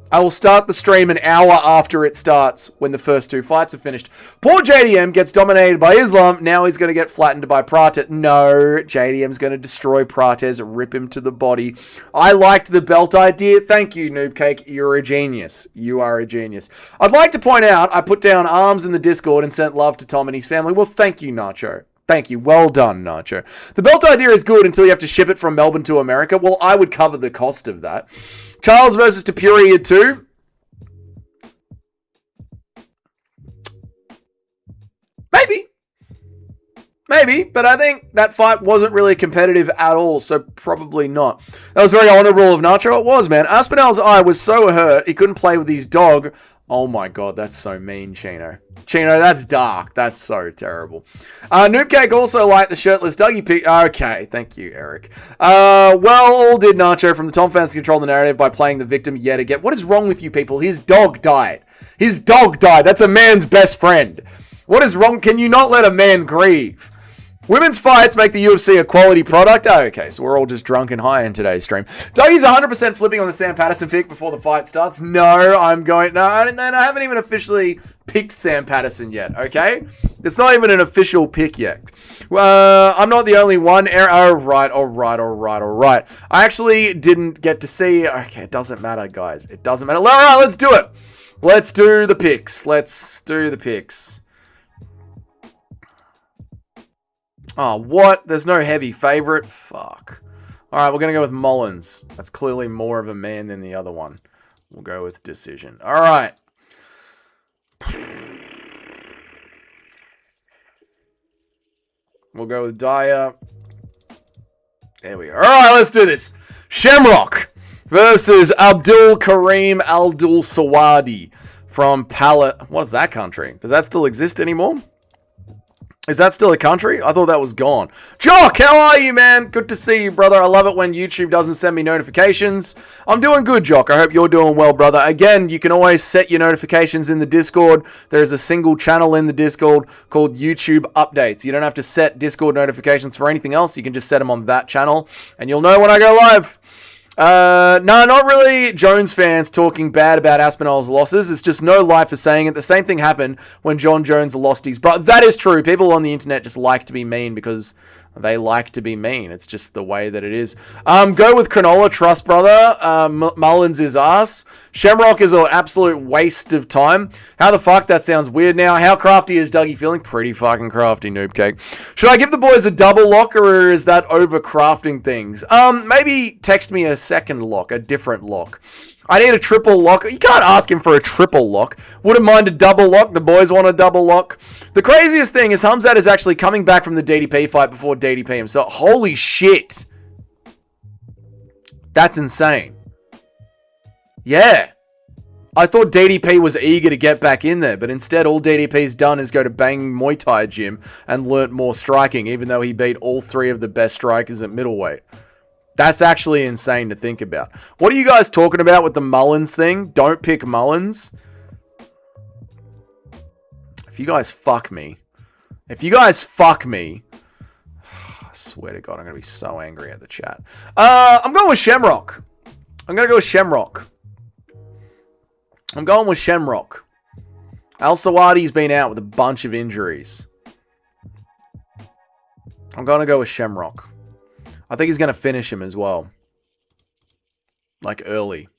I will start the stream an hour after it starts when the first two fights are finished. Poor JDM gets dominated by Islam. Now he's going to get flattened by Prates. No, JDM's going to destroy Prates, rip him to the body. I liked the belt idea. Thank you, Noobcake. You're a genius. You are a genius. I'd like to point out, I put down arms in the Discord and sent love to Tom and his family. Well, thank you, Nacho. Thank you. Well done, Nacho. The belt idea is good until you have to ship it from Melbourne to America. Well, I would cover the cost of that. Charles versus Tapuria 2. Maybe, but I think that fight wasn't really competitive at all, so probably not. That was very honorable of Nacho. It was, man. Aspinall's eye was so hurt, he couldn't play with his dog. Oh my god, that's so mean, Chino. Chino, that's dark. That's so terrible. Noobcake also liked the shirtless Dougie pick. Okay, thank you, Eric. Well, all did Nacho from the Tom fans to control the narrative by playing the victim yet again. What is wrong with you people? His dog died. His dog died. That's a man's best friend. What is wrong? Can you not let a man grieve? Women's fights make the UFC a quality product. Oh, okay, so we're all just drunk and high in today's stream. Dougie's 100% flipping on the Sam Patterson pick before the fight starts. No, I haven't even officially picked Sam Patterson yet, okay? It's not even an official pick yet. I'm not the only one. All right. I actually didn't get to see. Okay, it doesn't matter, guys. It doesn't matter. All right, let's do it. Let's do the picks. Oh, what? There's no heavy favorite? Fuck. Alright, we're going to go with Mullins. That's clearly more of a man than the other one. We'll go with decision. Alright. We'll go with Dyer. There we go. Alright, let's do this. Shamrock versus Abdul Karim Abdul Sawadi from What is that country? Does that still exist anymore? Is that still a country? I thought that was gone. Jock, how are you, man? Good to see you, brother. I love it when YouTube doesn't send me notifications. I'm doing good, Jock. I hope you're doing well, brother. Again, you can always set your notifications in the Discord. There's a single channel in the Discord called YouTube Updates. You don't have to set Discord notifications for anything else. You can just set them on that channel, and you'll know when I go live. No, not really Jones fans talking bad about Aspinall's losses. It's just no life for saying it. The same thing happened when John Jones lost his brother. That is true. People on the internet just like to be mean because they like to be mean. It's just the way that it is. Go with Cronulla, trust brother. Mullins is ass. Shamrock is an absolute waste of time. How the fuck? That sounds weird now. How crafty is Dougie feeling? Pretty fucking crafty, noob cake. Should I give the boys a double lock or is that over crafting things? Maybe text me a second lock, a different lock. I need a triple lock. You can't ask him for a triple lock. Wouldn't mind a double lock. The boys want a double lock. The craziest thing is Hamzat is actually coming back from the DDP fight before DDP himself. Holy shit. That's insane. Yeah. I thought DDP was eager to get back in there, but instead all DDP's done is go to Bang Muay Thai gym and learnt more striking, even though he beat all three of the best strikers at middleweight. That's actually insane to think about. What are you guys talking about with the Mullins thing? Don't pick Mullins. If you guys fuck me. I swear to God, I'm going to be so angry at the chat. I'm going with Shamrock. I'm going with Shamrock. Al Sawadi's been out with a bunch of injuries. I'm going to go with Shamrock. I think he's going to finish him as well. Like early.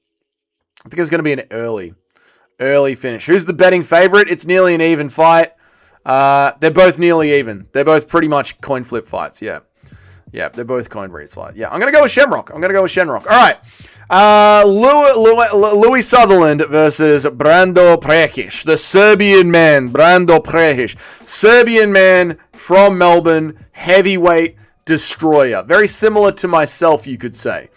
I think it's going to be an early finish. Who's the betting favorite? It's nearly an even fight. They're both nearly even. They're both pretty much coin flip fights, yeah. Yeah, they're both coined Reed's fight. Yeah, I'm going to go with Shamrock. All right. Louis Sutherland versus Brando Prekic. The Serbian man, Brando Prekic. Serbian man from Melbourne, heavyweight destroyer. Very similar to myself, you could say.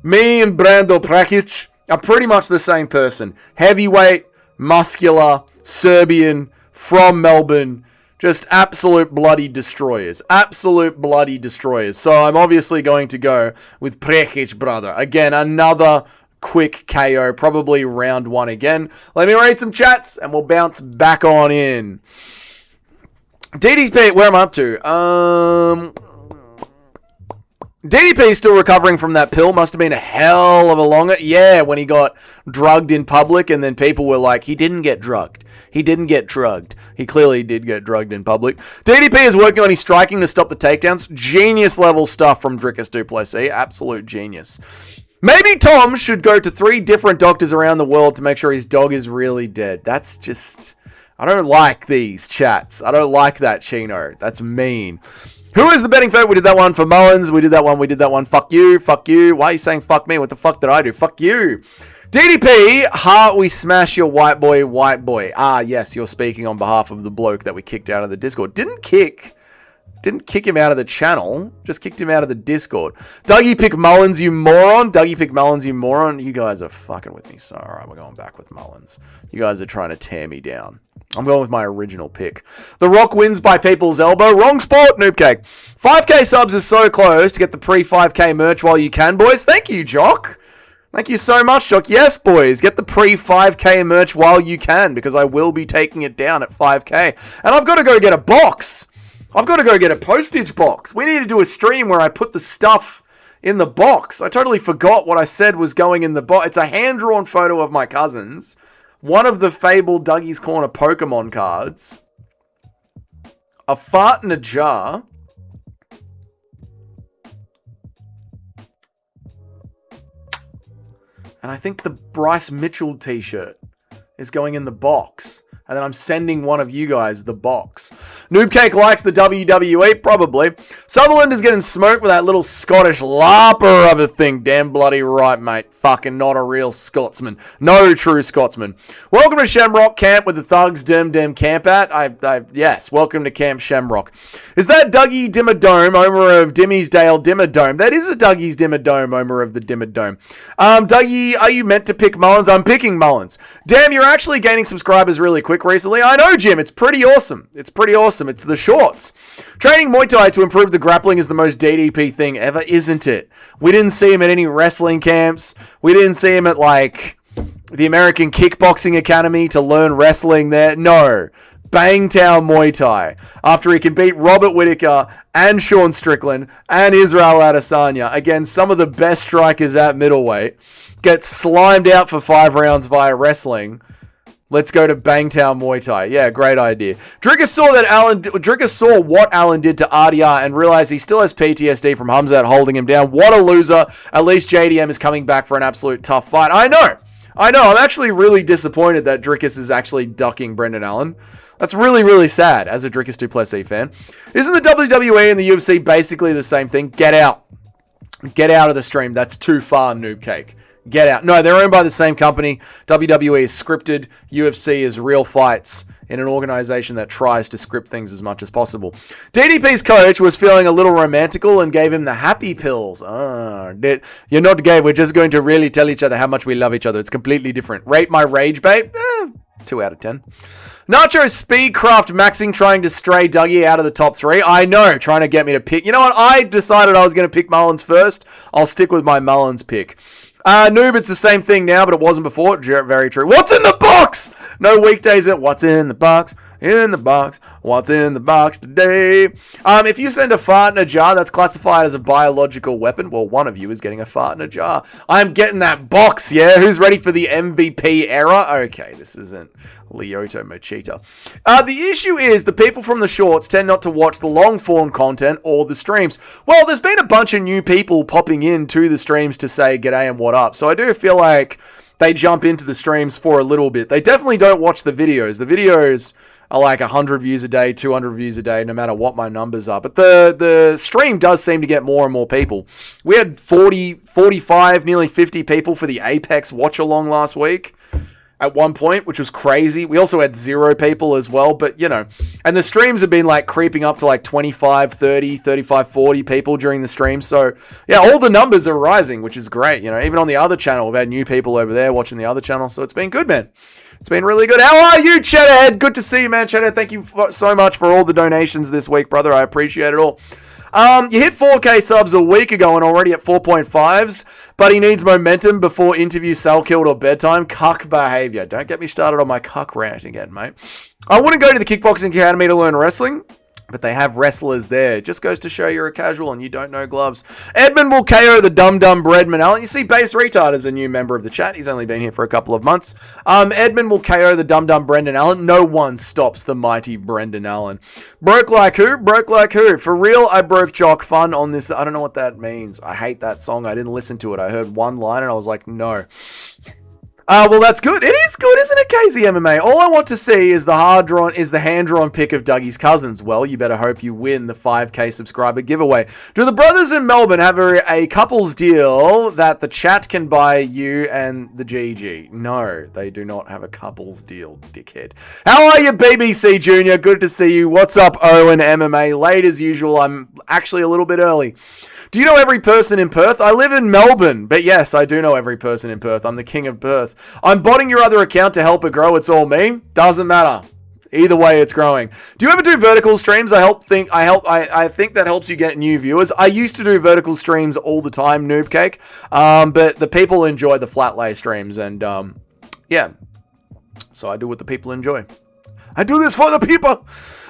Me and Brando Prekic are pretty much the same person. Heavyweight, muscular, Serbian, from Melbourne. Just absolute bloody destroyers. Absolute bloody destroyers. So I'm obviously going to go with Prekic, brother. Again, another quick KO. Probably round 1 again. Let me read some chats and we'll bounce back on in. DDP, where am I up to? DDP is still recovering from that pill. Must have been a hell of a longer. Yeah, when he got drugged in public and then people were like, he didn't get drugged. He didn't get drugged. He clearly did get drugged in public. DDP is working on his striking to stop the takedowns. Genius level stuff from Dricus du Plessis. Absolute genius. Maybe Tom should go to 3 different doctors around the world to make sure his dog is really dead. That's just... I don't like these chats. I don't like that, Chino. That's mean. Who is the betting favorite? We did that one for Mullins. We did that one. Fuck you. Why are you saying fuck me? What the fuck did I do? Fuck you. DDP, heart, we smash your white boy. Ah, yes, you're speaking on behalf of the bloke that we kicked out of the Discord. Didn't kick him out of the channel. Just kicked him out of the Discord. Dougie pick Mullins, you moron. You guys are fucking with me. So, alright, we're going back with Mullins. You guys are trying to tear me down. I'm going with my original pick. The Rock wins by people's elbow. Wrong sport, noob cake. 5k subs is so close to get the pre-5k merch while you can, boys. Thank you, Jock. Thank you so much, Jock. Yes, boys, get the pre-5k merch while you can, because I will be taking it down at 5k. And I've got to go get a box. I've got to go get a postage box. We need to do a stream where I put the stuff in the box. I totally forgot what I said was going in the box. It's a hand-drawn photo of my cousins. One of the fabled Dougie's Corner Pokemon cards. A fart in a jar. And I think the Bryce Mitchell t-shirt is going in the box. And then I'm sending one of you guys the box. Noobcake likes the WWE, probably. Sutherland is getting smoked with that little Scottish larper of a thing. Damn bloody right, mate. Fucking not a real Scotsman. No true Scotsman. Welcome to Shamrock Camp with the thugs dim camp at. Yes, welcome to Camp Shamrock. Is that Dougie Dimmadome, owner of Dimmersdale Dimmadome? That is a Dougie's Dimmadome, owner of the Dimmadome. Dougie, are you meant to pick Mullins? I'm picking Mullins. Damn, you're actually gaining subscribers really quick recently. I know, Jim. It's pretty awesome. It's the shorts. Training Muay Thai to improve the grappling is the most DDP thing ever, isn't it? We didn't see him at any wrestling camps. We didn't see him at, like, the American Kickboxing Academy to learn wrestling there. No. Bangtown Muay Thai. After he can beat Robert Whittaker and Sean Strickland and Israel Adesanya, again, some of the best strikers at middleweight, get slimed out for 5 rounds via wrestling. Let's go to Bangtown Muay Thai. Yeah, great idea. Dricus saw what Alan did to RDR and realized he still has PTSD from Hamzat holding him down. What a loser. At least JDM is coming back for an absolute tough fight. I know. I'm actually really disappointed that Dricus is actually ducking Brendan Allen. That's really, really sad as a Dricus du Plessis fan. Isn't the WWE and the UFC basically the same thing? Get out. Get out of the stream. That's too far, noob cake. Get out. No, they're owned by the same company. WWE is scripted. UFC is real fights in an organization that tries to script things as much as possible. DDP's coach was feeling a little romantical and gave him the happy pills. You're not gay. We're just going to really tell each other how much we love each other. It's completely different. Rate my rage, babe? 2 out of 10. Nacho Speedcraft maxing trying to stray Dougie out of the top 3. I know, trying to get me to pick. You know what? I decided I was going to pick Mullins first. I'll stick with my Mullins pick. Noob, it's the same thing now, but it wasn't before. Very true. What's in the box? No weekdays at what's in the box? In the box. What's in the box today? If you send a fart in a jar, that's classified as a biological weapon. Well, one of you is getting a fart in a jar. I'm getting that box, yeah? Who's ready for the MVP era? Okay, this isn't Lyoto Machita. The issue is the people from the shorts tend not to watch the long form content or the streams. Well, there's been a bunch of new people popping into the streams to say g'day and what up. So I do feel like they jump into the streams for a little bit. They definitely don't watch the videos. The videos are like 100 views a day, 200 views a day, no matter what my numbers are. But the stream does seem to get more and more people. We had 40, 45, nearly 50 people for the Apex watch-along last week at one point, which was crazy. We also had 0 people as well, but you know, and the streams have been like creeping up to like 25, 30, 35, 40 people during the stream. So yeah, all the numbers are rising, which is great. You know, even on the other channel, we've had new people over there watching the other channel. So it's been good, man. It's been really good. How are you, Cheddarhead? Good to see you, man. Cheddarhead, thank you so much for all the donations this week, brother. I appreciate it all. You hit 4K subs a week ago and already at 4.5s, but he needs momentum before interview, sell, killed, or bedtime. Cuck behavior. Don't get me started on my cuck rant again, mate. I wouldn't go to the kickboxing academy to learn wrestling, but they have wrestlers there. Just goes to show you're a casual and you don't know gloves. Edmund will KO the dum-dum Breadman Allen. You see, Base Retard is a new member of the chat. He's only been here for a couple of months. Edmund will KO the dum-dum Brendan Allen. No one stops the mighty Brendan Allen. Broke like who? Broke like who? For real, I broke Jock Fun on this. I don't know what that means. I hate that song. I didn't listen to it. I heard one line and I was like, no. Well, that's good. It is good, isn't it, KZMMA? All I want to see is the hand-drawn pic of Dougie's cousins. Well, you better hope you win the 5K subscriber giveaway. Do the brothers in Melbourne have a couples deal that the chat can buy you and the GG? No, they do not have a couples deal, dickhead. How are you, BBC Junior? Good to see you. What's up, Owen MMA? Late as usual. I'm actually a little bit early. Do you know every person in Perth? I live in Melbourne, but yes, I do know every person in Perth. I'm the king of Perth. I'm botting your other account to help it grow. It's all me. Doesn't matter. Either way, it's growing. Do you ever do vertical streams? I think that helps you get new viewers. I used to do vertical streams all the time, Noob Cake, but the people enjoy the flat lay streams, and yeah, so I do what the people enjoy. I do this for the people.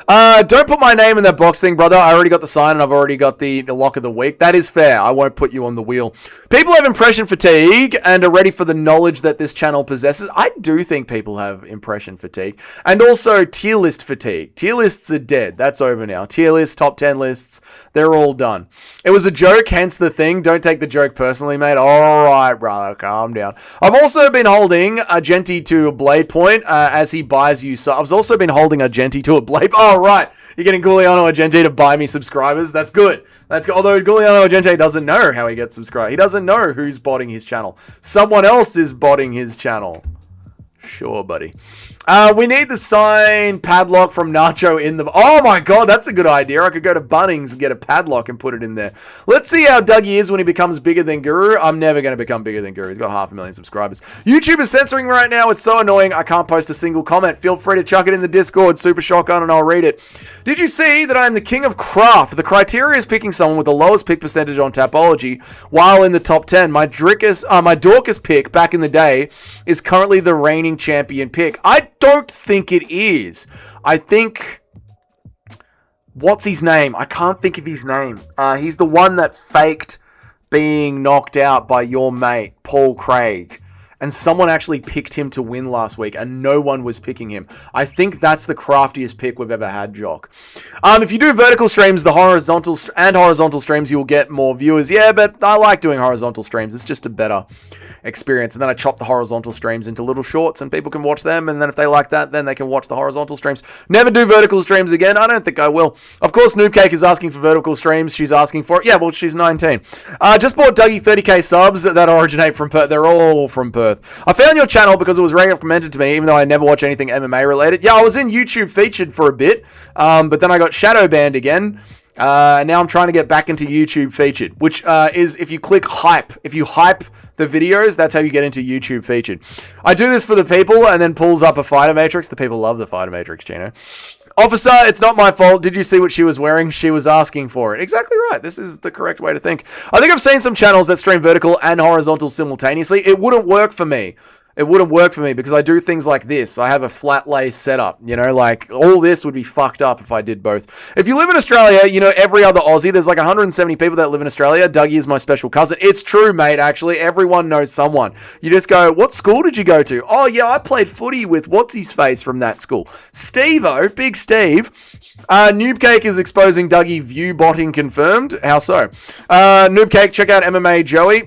Don't put my name in that box thing, brother. I already got the sign and I've already got the lock of the week. That is fair. I won't put you on the wheel. People have impression fatigue and are ready for the knowledge that this channel possesses. I do think people have impression fatigue. And also tier list fatigue. Tier lists are dead. That's over now. Tier lists, top 10 lists, they're all done. It was a joke, hence the thing. Don't take the joke personally, mate. All right, brother. Calm down. I've also been holding Argenti to a blade point as he buys you. So I've also been holding Argenti to a blade. Oh, right. You're getting Giuliano Argenti to buy me subscribers. That's good. That's good. Although Giuliano Argenti doesn't know how he gets subscribed. He doesn't know who's botting his channel. Someone else is botting his channel. Sure, buddy. We need the signed padlock from Nacho in the... Oh my god, that's a good idea. I could go to Bunnings and get a padlock and put it in there. Let's see how Dougie is when he becomes bigger than Guru. I'm never going to become bigger than Guru. He's got 500,000 subscribers. YouTube is censoring right now. It's so annoying. I can't post a single comment. Feel free to chuck it in the Discord, Super Shotgun, and I'll read it. Did you see that I am the king of craft? The criteria is picking someone with the lowest pick percentage on Tapology while in the top 10. My Dorcas pick back in the day is currently the reigning champion pick. I don't think it is. I think... What's his name? I can't think of his name. He's the one that faked being knocked out by your mate, Paul Craig. And someone actually picked him to win last week, and no one was picking him. I think that's the craftiest pick we've ever had, Jock. If you do vertical streams, the horizontal streams, you'll get more viewers. Yeah, but I like doing horizontal streams. It's just a better experience. And then I chop the horizontal streams into little shorts and people can watch them. And then if they like that, then they can watch the horizontal streams. Never do vertical streams again. I don't think I will. Of course, Noob Cake is asking for vertical streams. She's asking for it. Yeah, well, she's 19. Just bought Dougie 30k subs that originate from Perth. They're all from Perth. I found your channel because it was recommended to me, even though I never watch anything MMA related. Yeah, I was in YouTube featured for a bit, but then I got shadow banned again. And now I'm trying to get back into YouTube featured, which is if you click hype. If you hype the videos, that's how you get into YouTube featured. I do this for the people and then pulls up a fighter matrix. The people love the fighter matrix, Gino. Officer, it's not my fault. Did you see what she was wearing? She was asking for it. Exactly right. This is the correct way to think. I think I've seen some channels that stream vertical and horizontal simultaneously. It wouldn't work for me. It wouldn't work for me because I do things like this. I have a flat lay setup, you know, like all this would be fucked up if I did both. If you live in Australia, you know, every other Aussie, there's like 170 people that live in Australia. Dougie is my special cousin. It's true, mate, actually. Everyone knows someone. You just go, what school did you go to? Oh, yeah, I played footy with what's-his-face from that school. Steve-O, Big Steve. Noob Cake is exposing Dougie view botting confirmed. How so? Noob Cake, check out MMA Joey.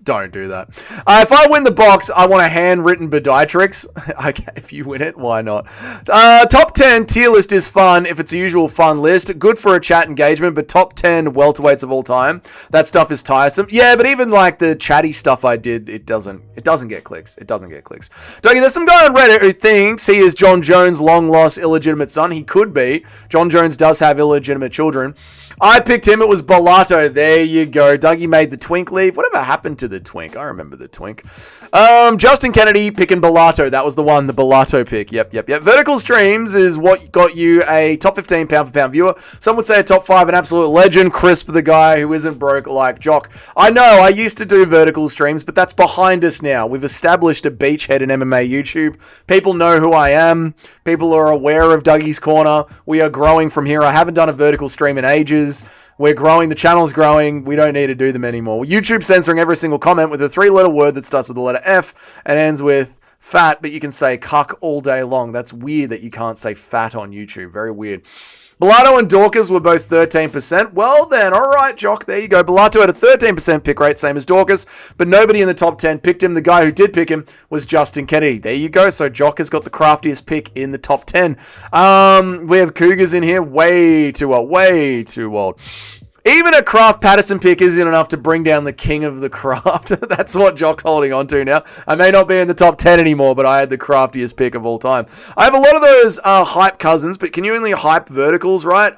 Don't do that. If I win the box, I want a handwritten Bediatrix. Okay, if you win it, why not? Top 10 tier list is fun if it's a usual fun list. Good for a chat engagement, but top 10 welterweights of all time, that stuff is tiresome. Yeah, but even like the chatty stuff I did, it doesn't get clicks. It doesn't get clicks. Dougie, there's some guy on Reddit who thinks he is John Jones' long-lost illegitimate son. He could be. John Jones does have illegitimate children. I picked him. It was Bellato. There you go. Dougie made the twink leave. Whatever happened to the twink? I remember the twink. Justin Kennedy picking Bellato. That was the one, the Bellato pick. Yep. Vertical streams is what got you a top 15 pound for pound viewer. Some would say a top 5, an absolute legend. Crisp, the guy who isn't broke like Jock. I know, I used to do vertical streams, but that's behind us now. We've established a beachhead in MMA YouTube. People know who I am. People are aware of Dougie's Corner. We are growing from here. I haven't done a vertical stream in ages. We're growing. The channel's growing. We don't need to do them anymore. YouTube censoring every single comment with a 3-letter word that starts with the letter F and ends with fat, but you can say cuck all day long. That's weird that you can't say fat on YouTube. Very weird. Bellato and Dorcas were both 13%. Well then, all right, Jock, there you go. Bellato had a 13% pick rate, same as Dorcas, but nobody in the top 10 picked him. The guy who did pick him was Justin Kennedy. There you go. So Jock has got the craftiest pick in the top 10. We have Cougars in here. Way too old. Way too old. Even a Kraft Patterson pick isn't enough to bring down the king of the craft. That's what Jock's holding on to now. I may not be in the top 10 anymore, but I had the craftiest pick of all time. I have a lot of those hype cousins, but can you only hype verticals, right?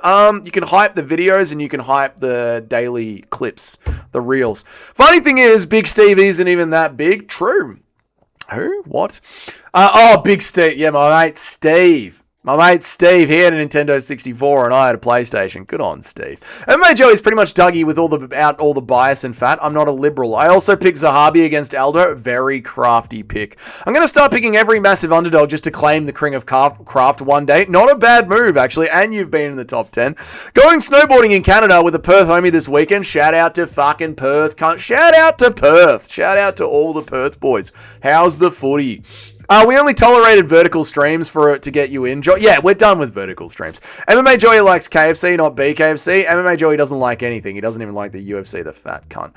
You can hype the videos and you can hype the daily clips, the reels. Funny thing is, Big Steve isn't even that big. True. Who? What? Big Steve. Yeah, my mate Steve. My mate Steve, he had a Nintendo 64 and I had a PlayStation. Good on Steve. MMA Joey's pretty much Dougie with all the bias and fat. I'm not a liberal. I also picked Zahabi against Aldo. Very crafty pick. I'm going to start picking every massive underdog just to claim the King of Craft one day. Not a bad move, actually, and you've been in the top 10. Going snowboarding in Canada with a Perth homie this weekend. Shout out to fucking Perth. Shout out to Perth. Shout out to all the Perth boys. How's the footy? We only tolerated vertical streams for it to get you in. Yeah, we're done with vertical streams. MMA Joey likes KFC, not BKFC. MMA Joey doesn't like anything. He doesn't even like the UFC, the fat cunt.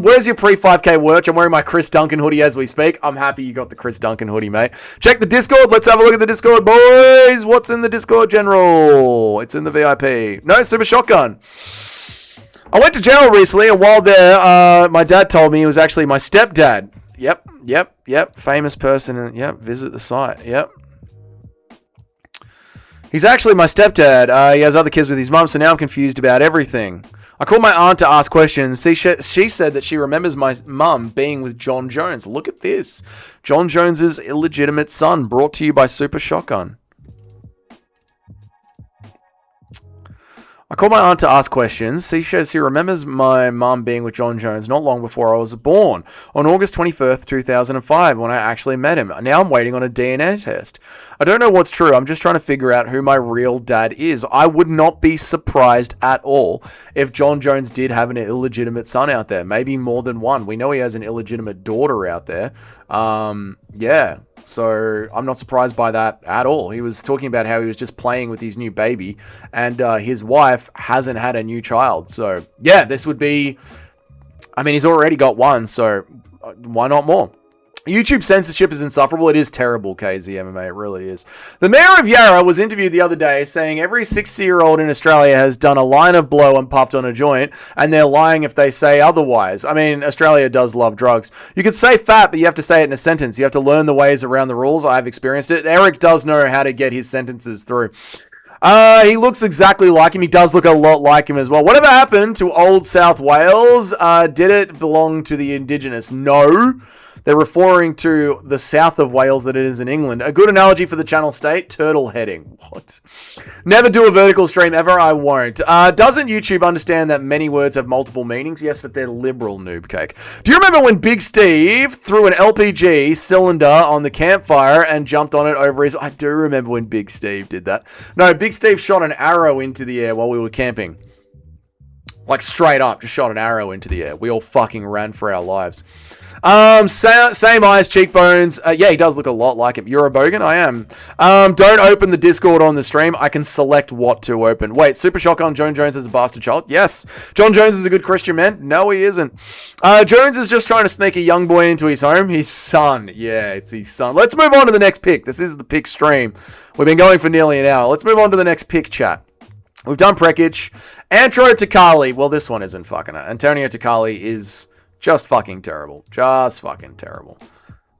Where's your pre-5K merch? I'm wearing my Chris Duncan hoodie as we speak. I'm happy you got the Chris Duncan hoodie, mate. Check the Discord. Let's have a look at the Discord, boys. What's in the Discord, General? It's in the VIP. No, Super Shotgun. I went to jail recently, and while there, my dad told me he was actually my stepdad. Yep. Famous person. Yep. Visit the site. Yep. He's actually my stepdad. He has other kids with his mum, so now I'm confused about everything. I called my aunt to ask questions. She said that she remembers my mum being with John Jones. Look at this. John Jones's illegitimate son, brought to you by Super Shotgun. I called my aunt to ask questions. She says she remembers my mum being with John Jones not long before I was born, on August 21st, 2005, when I actually met him. Now I'm waiting on a DNA test. I don't know what's true. I'm just trying to figure out who my real dad is. I would not be surprised at all if John Jones did have an illegitimate son out there. Maybe more than one. We know he has an illegitimate daughter out there. Yeah. So I'm not surprised by that at all. He was talking about how he was just playing with his new baby and his wife hasn't had a new child. So yeah, this would be, I mean, he's already got one, so why not more? YouTube censorship is insufferable. It is terrible, KZMMA. It really is. The mayor of Yarra was interviewed the other day saying every 60-year-old in Australia has done a line of blow and puffed on a joint, and they're lying if they say otherwise. I mean, Australia does love drugs. You could say fat, but you have to say it in a sentence. You have to learn the ways around the rules. I've experienced it. Eric does know how to get his sentences through. He looks exactly like him. He does look a lot like him as well. Whatever happened to Old South Wales? Did it belong to the Indigenous? No. They're referring to the south of Wales that it is in England. A good analogy for the Channel State, turtle heading. What? Never do a vertical stream ever, I won't. Doesn't YouTube understand that many words have multiple meanings? Yes, but they're liberal, noob cake. Do you remember when Big Steve threw an LPG cylinder on the campfire and jumped on it over his... I do remember when Big Steve did that. No, Big Steve shot an arrow into the air while we were camping. Like, straight up, just shot an arrow into the air. We all fucking ran for our lives. Same eyes, cheekbones. Yeah, he does look a lot like him. You're a bogan? I am. Don't open the Discord on the stream. I can select what to open. Wait, Super Shotgun John Jones is a bastard child? Yes. John Jones is a good Christian man? No, he isn't. Jones is just trying to sneak a young boy into his home. His son. Yeah, it's his son. Let's move on to the next pick. This is the pick stream. We've been going for nearly an hour. Let's move on to the next pick, chat. We've done Prekic. Antro Takali. Well, this one isn't fucking it. Antonio Takali is just fucking terrible. Just fucking terrible.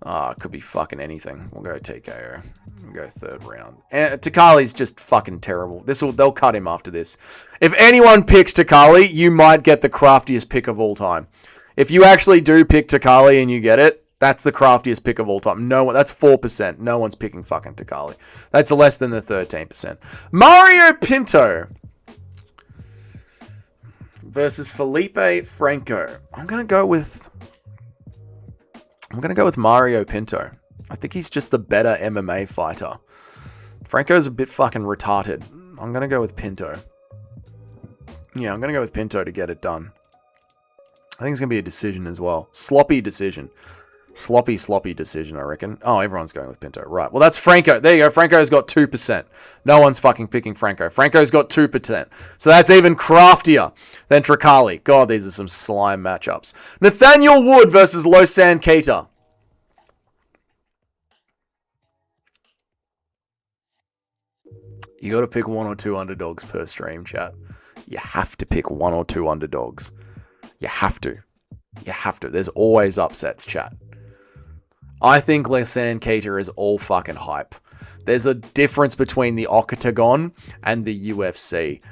It could be fucking anything. We'll go TKO. We'll go third round. And Takali's just fucking terrible. They'll cut him after this. If anyone picks Takali, you might get the craftiest pick of all time. If you actually do pick Takali and you get it, that's the craftiest pick of all time. No one. That's 4%. No one's picking fucking Takali. That's less than the 13%. Mario Pinto versus Felipe Franco. I'm gonna go with Mario Pinto. I think he's just the better MMA fighter. Franco's a bit fucking retarded. I'm gonna go with Pinto. Yeah, I'm gonna go with Pinto to get it done. I think it's gonna be a decision as well. Sloppy decision. Sloppy decision, I reckon. Oh, everyone's going with Pinto. Right. Well, that's Franco. There you go. Franco's got 2%. No one's fucking picking Franco. Franco's got 2%. So that's even craftier than Takali. God, these are some slime matchups. Nathaniel Wood versus Losan Keita. You got to pick one or two underdogs per stream, chat. You have to pick one or two underdogs. You have to. You have to. There's always upsets, chat. I think Losan Keita is all fucking hype. There's a difference between the Octagon and the UFC.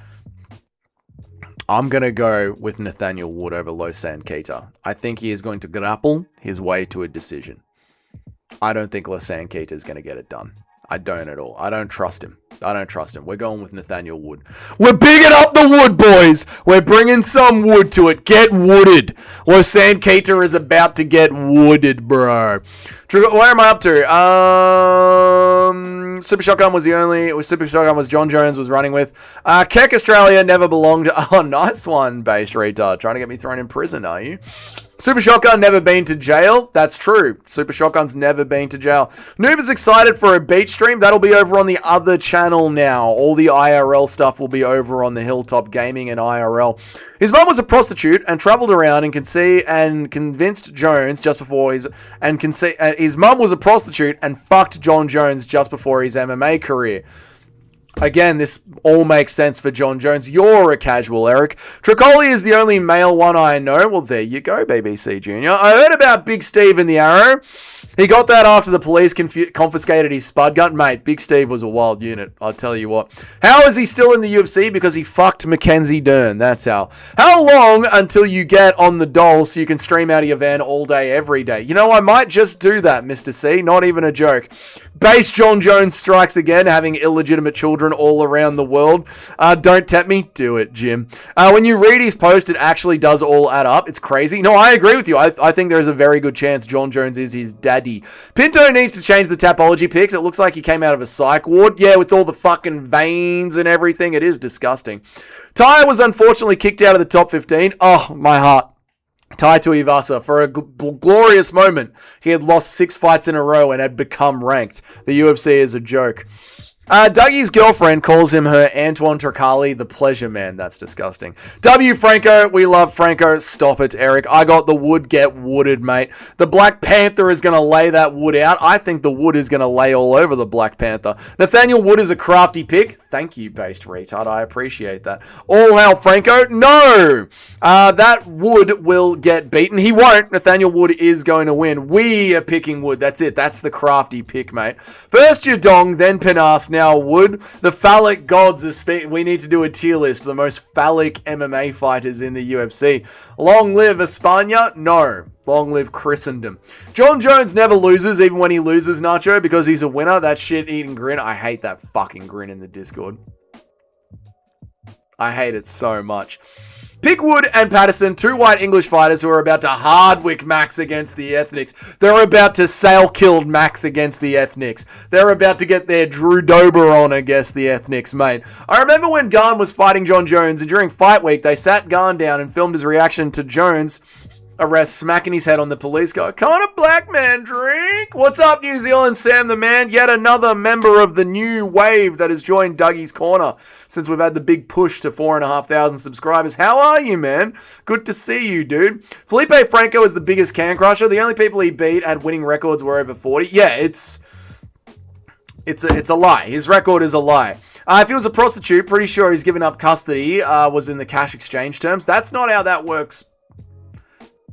I'm going to go with Nathaniel Wood over Losan Keita. I think he is going to grapple his way to a decision. I don't think Losan Keita is going to get it done. I don't at all. I don't trust him. We're going with Nathaniel Wood. We're bigging up the wood, boys. We're bringing some wood to it. Get wooded. Losan Keita is about to get wooded, bro. Where am I up to? Super Shotgun was John Jones was running with. Keck Australia never belonged. Oh, nice one, base retard. Trying to get me thrown in prison, are you? Super Shotgun never been to jail. That's true. Super Shotgun's never been to jail. Noob is excited for a beach stream. That'll be over on the other channel now. All the IRL stuff will be over on the Hilltop Gaming and IRL. His mum was a prostitute and travelled around and convinced Jones just before his mum was a prostitute and fucked John Jones just before his MMA career. Again, this all makes sense for John Jones. You're a casual, Eric. Tricoli is the only male one I know. Well, there you go, BBC Junior. I heard about Big Steve in the Arrow. He got that after the police confiscated his spud gun. Mate, Big Steve was a wild unit, I'll tell you what. How is he still in the UFC? Because he fucked Mackenzie Dern, that's how. How long until you get on the dole so you can stream out of your van all day, every day? You know, I might just do that, Mr. C. Not even a joke. Base John Jones strikes again, having illegitimate children all around the world. Don't tap me. Do it, Jim. When you read his post, it actually does all add up. It's crazy. No, I agree with you. I think there's a very good chance John Jones is his daddy. Pinto needs to change the Tapology picks. It looks like he came out of a psych ward. Yeah, with all the fucking veins and everything. It is disgusting. Ty was unfortunately kicked out of the top 15. Oh, my heart. Tai Tuivasa, for a glorious moment, he had lost 6 fights in a row and had become ranked. The UFC is a joke. Dougie's girlfriend calls him her Antoine Tricali, the pleasure man. That's disgusting. W. Franco, we love Franco. Stop it, Eric. I got the wood, get wooded, mate. The Black Panther is going to lay that wood out. I think the wood is going to lay all over the Black Panther. Nathaniel Wood is a crafty pick. Thank you, based retard. I appreciate that. All hail Franco. No! That Wood will get beaten. He won't. Nathaniel Wood is going to win. We are picking Wood. That's it. That's the crafty pick, mate. First Yadong, then Penas, now Wood. The phallic gods are we need to do a tier list of the most phallic MMA fighters in the UFC. Long live Espana? No. Long live Christendom. John Jones never loses, even when he loses, Nacho, because he's a winner. That shit-eating grin. I hate that fucking grin in the Discord. I hate it so much. Pickwood and Patterson, two white English fighters who are about to hardwick Max against the Ethnics. They're about to sail-killed Max against the Ethnics. They're about to get their Drew Dober on against the Ethnics, mate. I remember when Garn was fighting John Jones, and during fight week, they sat Garn down and filmed his reaction to Jones' arrest, smacking his head on the police car. Can't a black man drink? What's up, New Zealand? Sam the Man, yet another member of the new wave that has joined Dougie's Corner since we've had the big push to 4,500 subscribers. How are you, man? Good to see you, dude. Felipe Franco is the biggest can crusher. The only people he beat at winning records were over 40. Yeah, it's a lie. His record is a lie. If he was a prostitute, pretty sure he's given up custody, was in the cash exchange terms. That's not how that works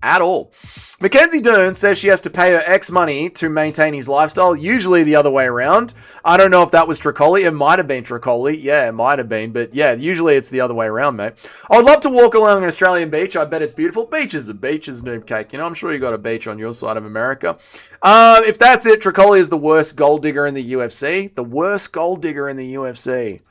at all. Mackenzie Dern says she has to pay her ex money to maintain his lifestyle, usually the other way around. I don't know if that was Tricoli. It might have been Tricoli. Yeah, it might have been. But yeah, usually it's the other way around, mate. I would love to walk along an Australian beach. I bet it's beautiful. Beach is a beach, is noob cake. You know, I'm sure you got a beach on your side of America. If that's it, Tricoli is the worst gold digger in the UFC. The worst gold digger in the UFC.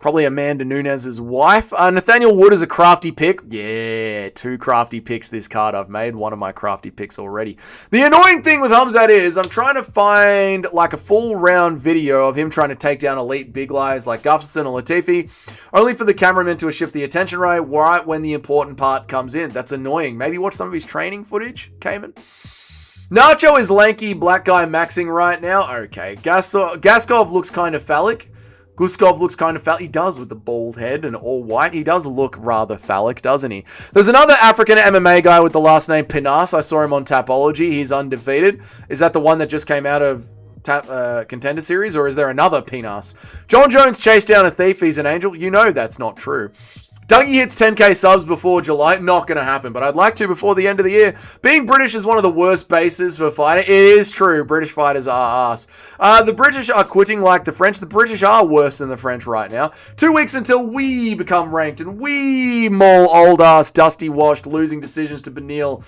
Probably Amanda Nunes' wife. Nathaniel Wood is a crafty pick. Yeah, 2 crafty picks this card. I've made one of my crafty picks already. The annoying thing with Hamzat is I'm trying to find like a full round video of him trying to take down elite big guys like Gustafsson or Latifi, only for the cameraman to shift the attention right when the important part comes in. That's annoying. Maybe watch some of his training footage, Cayman. Nacho is lanky black guy maxing right now. Okay, Gaskov looks kind of phallic. Guskov looks kind of phallic. He does with the bald head and all white. He does look rather phallic, doesn't he? There's another African MMA guy with the last name Pinas. I saw him on Tapology. He's undefeated. Is that the one that just came out of Contender Series, or is there another Pinas? John Jones chased down a thief. He's an angel. You know that's not true. Dougie hits 10k subs before July. Not going to happen, but I'd like to before the end of the year. Being British is one of the worst bases for fighting. It is true. British fighters are arse. The British are quitting like the French. The British are worse than the French right now. 2 weeks until we become ranked, and we maul old ass, dusty washed, losing decisions to Benil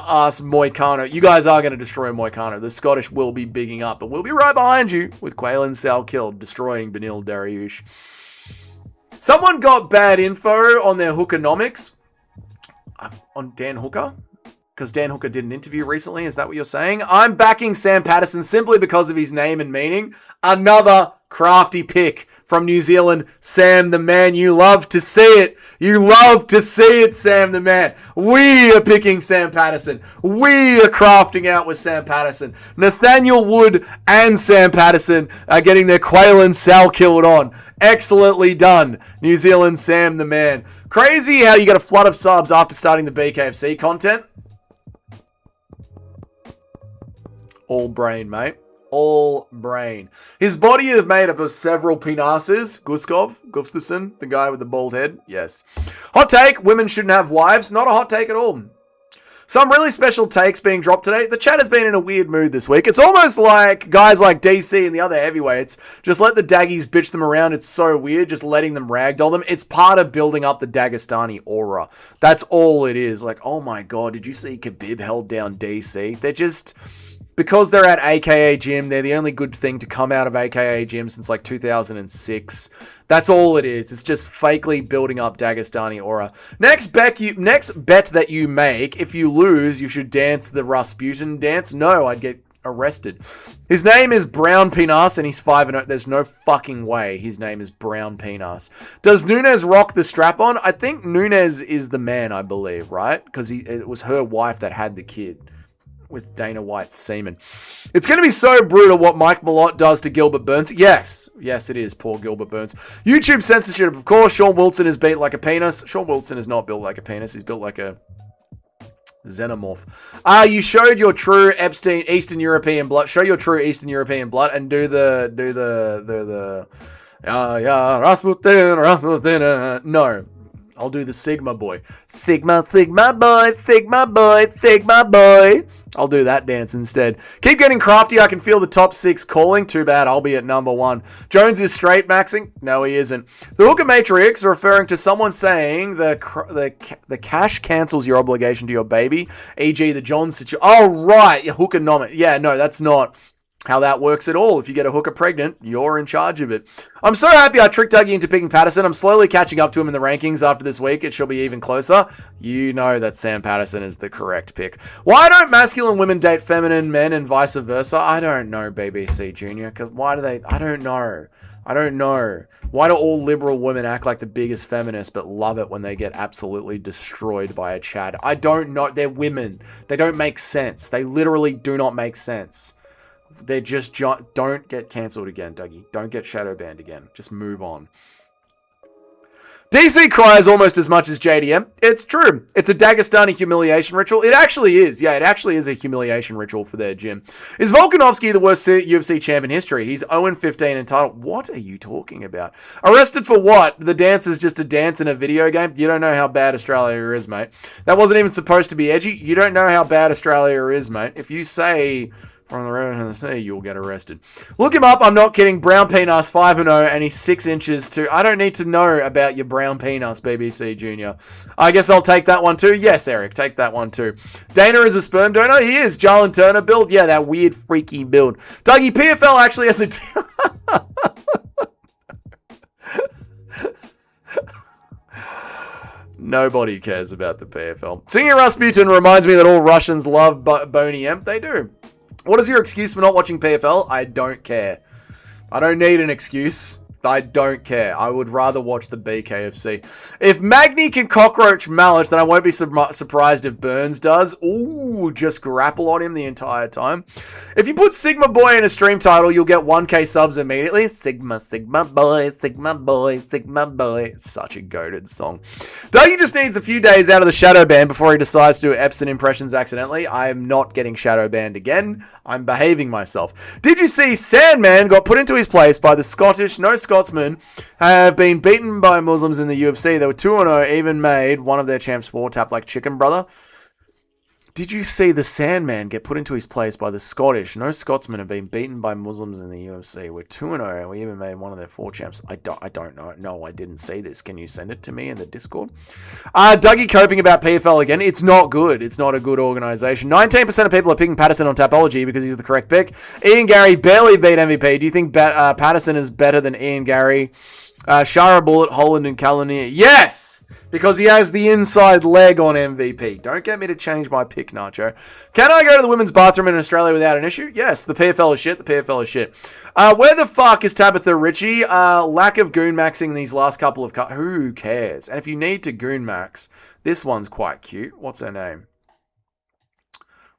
ass Moicano. You guys are going to destroy Moicano. The Scottish will be bigging up, but we'll be right behind you with Quaylen Sal killed, destroying Benil Dariush. Someone got bad info on their hookonomics on Dan Hooker, because Dan Hooker did an interview recently. Is that what you're saying? I'm backing Sam Patterson simply because of his name and meaning. Another crafty pick from New Zealand. Sam the Man. You love to see it. You love to see it, Sam the Man. We are picking Sam Patterson. We are crafting out with Sam Patterson. Nathaniel Wood and Sam Patterson are getting their Quaylen Sal killed on. Excellently done, New Zealand Sam the Man. Crazy how you get a flood of subs after starting the BKFC content. All brain, mate. All brain. His body is made up of several penises. Gustafsson, the guy with the bald head. Yes. Hot take, women shouldn't have wives. Not a hot take at all. Some really special takes being dropped today. The chat has been in a weird mood this week. It's almost like guys like DC and the other heavyweights just let the Daggies bitch them around. It's so weird, just letting them ragdoll them. It's part of building up the Dagestani aura. That's all it is. Like, oh my God, did you see Khabib held down DC? They're just... Because they're at AKA Gym, they're the only good thing to come out of AKA Gym since like 2006. That's all it is. It's just fakely building up Dagestani aura. Next bet that you make, if you lose, you should dance the Rasputin dance. No, I'd get arrested. His name is Brown Penis and he's 5-0. There's no fucking way his name is Brown Penis. Does Nunes rock the strap on? I think Nunes is the man, I believe, right? Because it was her wife that had the kid with Dana White's semen. It's going to be so brutal what Mike Malott does to Gilbert Burns. Yes, it is, poor Gilbert Burns. YouTube censorship, of course. Sean Wilson is beat like a penis. Sean Wilson is not built like a penis. He's built like a xenomorph. You showed your true Eastern European blood. Show your true Eastern European blood and do the Rasputin. No. I'll do the Sigma boy. Sigma boy. I'll do that dance instead. Keep getting crafty. I can feel the top 6 calling. Too bad. I'll be at number 1. Jones is straight maxing. No, he isn't. The Hooker Matrix referring to someone saying the cash cancels your obligation to your baby, e.g. the John situation. Oh, right. Hooker nominee. Yeah, no, that's not. how that works at all. If you get a hooker pregnant, you're in charge of it. I'm so happy I tricked Dougie into picking Patterson. I'm slowly catching up to him in the rankings after this week. It shall be even closer. You know that Sam Patterson is the correct pick. Why don't masculine women date feminine men and vice versa? I don't know, BBC Junior. Because why do they? I don't know. I don't know. Why do all liberal women act like the biggest feminists but love it when they get absolutely destroyed by a Chad? I don't know. They're women. They don't make sense. They literally do not make sense. They're just... Don't get cancelled again, Dougie. Don't get shadow banned again. Just move on. DC cries almost as much as JDM. It's true. It's a Dagestani humiliation ritual. It actually is. Yeah, it actually is a humiliation ritual for their gym. Is Volkanovski the worst UFC champ in history? He's 0-15 in title. What are you talking about? Arrested for what? The dance is just a dance in a video game? You don't know how bad Australia is, mate. That wasn't even supposed to be edgy. You don't know how bad Australia is, mate. If you say... from the road to the sea, you'll get arrested. Look him up. I'm not kidding. Brown penis, 5-0, and he's 6 inches too. I don't need to know about your brown penis, BBC Junior. I guess I'll take that one too. Yes, Eric, take that one too. Dana is a sperm donor. He is. Jalen Turner build. Yeah, that weird, freaky build. Dougie, PFL actually has a... Nobody cares about the PFL. Singing Rasputin reminds me that all Russians love Boney M. They do. What is your excuse for not watching PFL? I don't care. I don't need an excuse. I don't care. I would rather watch the BKFC. If Magny can cockroach Mallet, then I won't be surprised if Burns does. Ooh, just grapple on him the entire time. If you put Sigma Boy in a stream title, you'll get 1k subs immediately. Sigma, Sigma Boy, Sigma Boy, Sigma Boy. It's such a goated song. Dougie just needs a few days out of the shadow ban before he decides to do Epson impressions accidentally. I am not getting shadow banned again. I'm behaving myself. Did you see Sandman got put into his place by the Scottish, no Scotsmen, have been beaten by Muslims in the UFC. They were 2-0, even made one of their champs 4 tap like chicken, brother. Did you see the Sandman get put into his place by the Scottish? No Scotsmen have been beaten by Muslims in the UFC. We're 2-0 and we even made one of their 4 champs. I don't know. No, I didn't see this. Can you send it to me in the Discord? Dougie coping about PFL again. It's not good. It's not a good organization. 19% of people are picking Patterson on Tapology because he's the correct pick. Ian Gary barely beat MVP. Do you think Patterson is better than Ian Gary? Shara Bullet, Holland, and Callanier. Yes! Because he has the inside leg on MVP. Don't get me to change my pick, Nacho. Can I go to the women's bathroom in Australia without an issue? Yes, the PFL is shit. The PFL is shit. Where the fuck is Tabitha Ritchie? Lack of goon maxing these last couple of cuts. Who cares? And if you need to goon max, this one's quite cute. What's her name?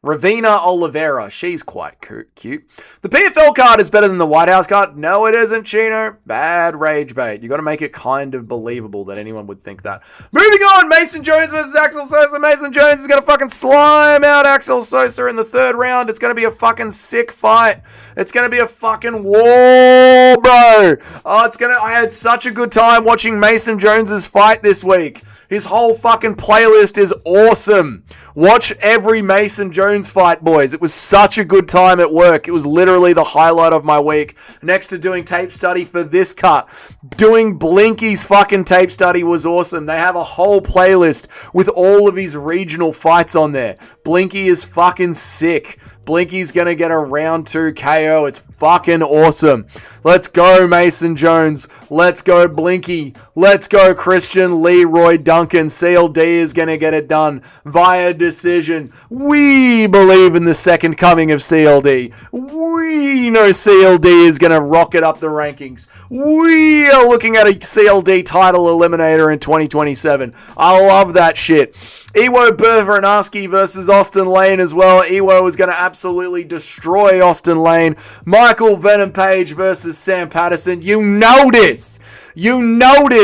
Ravina Oliveira. She's quite cute. The PFL card is better than the White House card. No, it isn't, Chino. Bad rage bait. You got to make it kind of believable that anyone would think that. Moving on, Mason Jones versus Axel Sosa. Mason Jones is going to fucking slime out Axel Sosa in the 3rd round. It's going to be a fucking sick fight. It's going to be a fucking war, bro. I had such a good time watching Mason Jones's fight this week. His whole fucking playlist is awesome. Watch every Mason Jones fight, boys. It was such a good time at work. It was literally the highlight of my week. Next to doing tape study for this cut. Doing Blinky's fucking tape study was awesome. They have a whole playlist with all of his regional fights on there. Blinky is fucking sick. Blinky's going to get a round 2 KO. It's fucking awesome. Let's go, Mason Jones. Let's go, Blinky. Let's go, Christian Leroy Duncan. CLD is going to get it done via decision. We believe in the second coming of CLD. We know CLD is going to rocket up the rankings. We are looking at a CLD title eliminator in 2027. I love that shit. Iwo Burvernowski versus Austin Lane as well. Iwo is going to absolutely destroy Austin Lane. Michael Venom Page versus Sam Patterson. You notice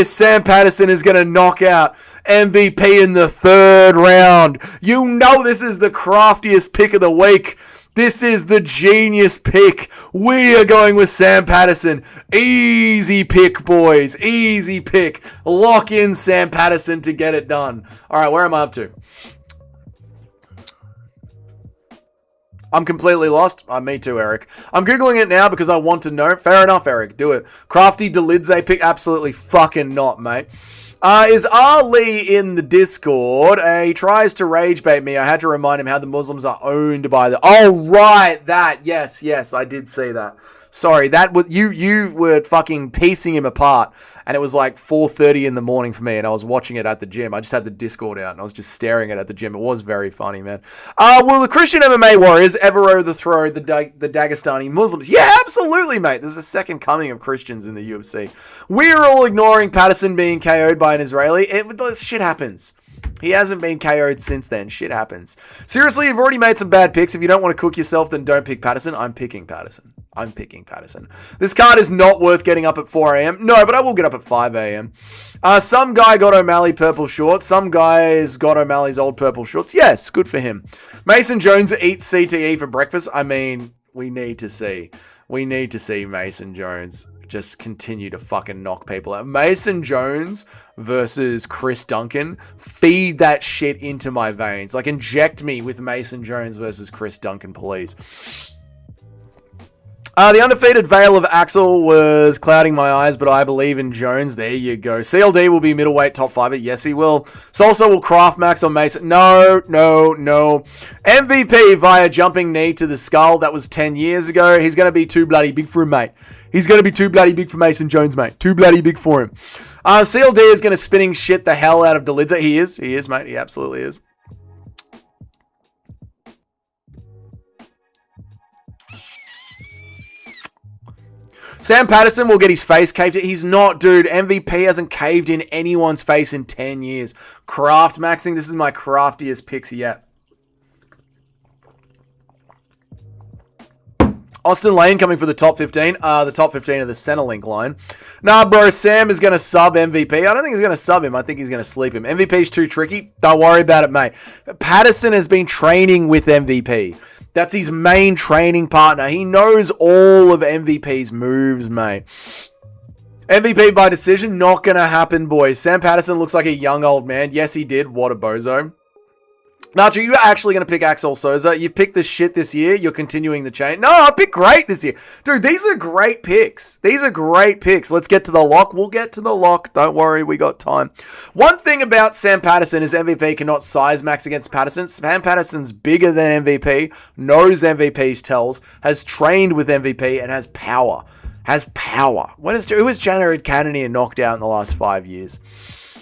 Sam Patterson is going to knock out MVP in the 3rd round. You know this is the craftiest pick of the week. This is the genius pick. We are going with Sam Patterson. Easy pick, boys. Easy pick. Lock in Sam Patterson to get it done. All right, where am I up to? I'm completely lost. Me too, Eric. I'm Googling it now because I want to know. Fair enough, Eric. Do it. Crafty Delidze pick. Absolutely fucking not, mate. Is Ali in the Discord? He tries to rage bait me. I had to remind him how the Muslims are owned by the... Oh, right, that. Yes, I did see that. Sorry, that was you were fucking piecing him apart, and it was like 4:30 in the morning for me, and I was watching it at the gym. I just had the Discord out, and I was just staring at it at the gym. It was very funny, man. Will the Christian MMA warriors ever overthrow the Dagestani Muslims? Yeah, absolutely, mate. There's a second coming of Christians in the UFC. We're all ignoring Patterson being KO'd by an Israeli. Shit happens. He hasn't been KO'd since then. Shit happens. Seriously, you've already made some bad picks. If you don't want to cook yourself, then don't pick Patterson. I'm picking Patterson. This card is not worth getting up at 4 a.m. No, but I will get up at 5 a.m. Some guy got O'Malley purple shorts. Some guy's got O'Malley's old purple shorts. Yes, good for him. Mason Jones eats CTE for breakfast. I mean, we need to see Mason Jones just continue to fucking knock people out. Mason Jones versus Chris Duncan. Feed that shit into my veins. Like, inject me with Mason Jones versus Chris Duncan, please. The undefeated Veil of Axel was clouding my eyes, but I believe in Jones. There you go. CLD will be middleweight top 5. Yes, he will. Salsa will craft max on Mason. No. MVP via jumping knee to the skull. That was 10 years ago. He's going to be too bloody big for him, mate. He's going to be too bloody big for Mason Jones, mate. Too bloody big for him. CLD is going to spinning shit the hell out of Delidza. He is, mate. He absolutely is. Sam Patterson will get his face caved in. He's not, dude. MVP hasn't caved in anyone's face in 10 years. Craft maxing. This is my craftiest picks yet. Austin Lane coming for the top 15. The top 15 of the Centrelink line. Nah, bro. Sam is going to sub MVP. I don't think he's going to sub him. I think he's going to sleep him. MVP's too tricky. Don't worry about it, mate. Patterson has been training with MVP. That's his main training partner. He knows all of MVP's moves, mate. MVP by decision, not going to happen, boys. Sam Patterson looks like a young old man. Yes, he did. What a bozo. Nacho, you're actually going to pick Axel Souza. You've picked this shit this year. You're continuing the chain. No, I picked great this year. Dude, these are great picks. Let's get to the lock. We'll get to the lock. Don't worry, we got time. One thing about Sam Patterson is MVP cannot size max against Patterson. Sam Patterson's bigger than MVP, knows MVP's tells, has trained with MVP, and has power. Who has Jared Cannonier knocked out in the last 5 years?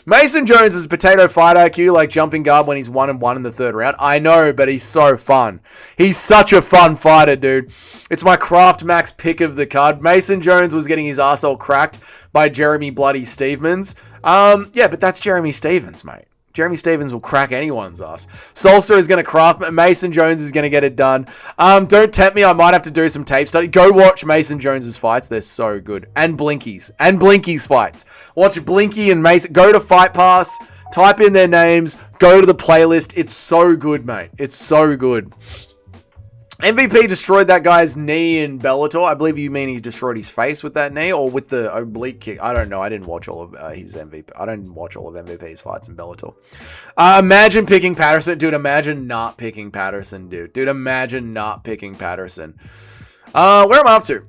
Mason Jones is potato fight IQ, like jumping guard when he's 1-1 in the third round. I know, but he's so fun. He's such a fun fighter, dude. It's my Craft Max pick of the card. Mason Jones was getting his arsehole cracked by Jeremy Bloody Stevens. Yeah, but that's Jeremy Stevens, mate. Jeremy Stevens will crack anyone's ass. Salsa is going to craft. Mason Jones is going to get it done. Don't tempt me. I might have to do some tape study. Go watch Mason Jones's fights. They're so good. And Blinky's fights. Watch Blinky and Mason. Go to Fight Pass. Type in their names. Go to the playlist. It's so good, mate. It's so good. MVP destroyed that guy's knee in Bellator. I believe you mean he destroyed his face with that knee or with the oblique kick. I don't know. I didn't watch all of his MVP. I don't watch all of MVP's fights in Bellator. Imagine picking Patterson. Dude, imagine not picking Patterson, dude. Imagine not picking Patterson. Where am I up to?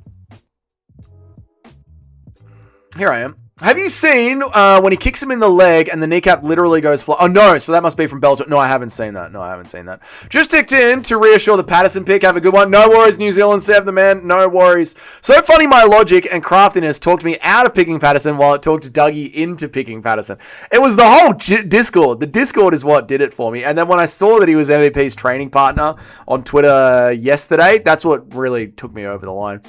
Here I am. Have you seen when he kicks him in the leg and the kneecap literally goes flat? Oh, no. So that must be from Bellator. No, I haven't seen that. Just ticked in to reassure the Patterson pick. Have a good one. No worries, New Zealand. Sev the man. No worries. So funny my logic and craftiness talked me out of picking Patterson while it talked Dougie into picking Patterson. It was the whole Discord. The Discord is what did it for me. And then when I saw that he was MVP's training partner on Twitter yesterday, that's what really took me over the line.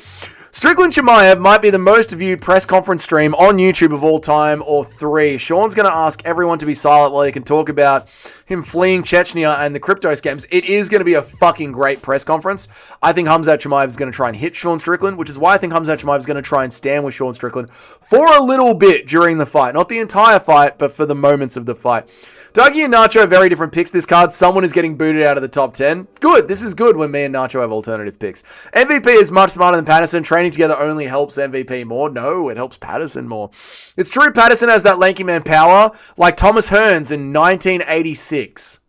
Strickland Chimaev might be the most viewed press conference stream on YouTube of all time, or 3. Sean's going to ask everyone to be silent while he can talk about him fleeing Chechnya and the crypto scams. It is going to be a fucking great press conference. I think Khamzat Chimaev is going to try and hit Sean Strickland, which is why I think Khamzat Chimaev is going to try and stand with Sean Strickland for a little bit during the fight. Not the entire fight, but for the moments of the fight. Dougie and Nacho are very different picks this card. Someone is getting booted out of the top 10. Good. This is good when me and Nacho have alternative picks. MVP is much smarter than Patterson. Training together only helps MVP more. No, it helps Patterson more. It's true Patterson has that lanky man power like Thomas Hearns in 1986.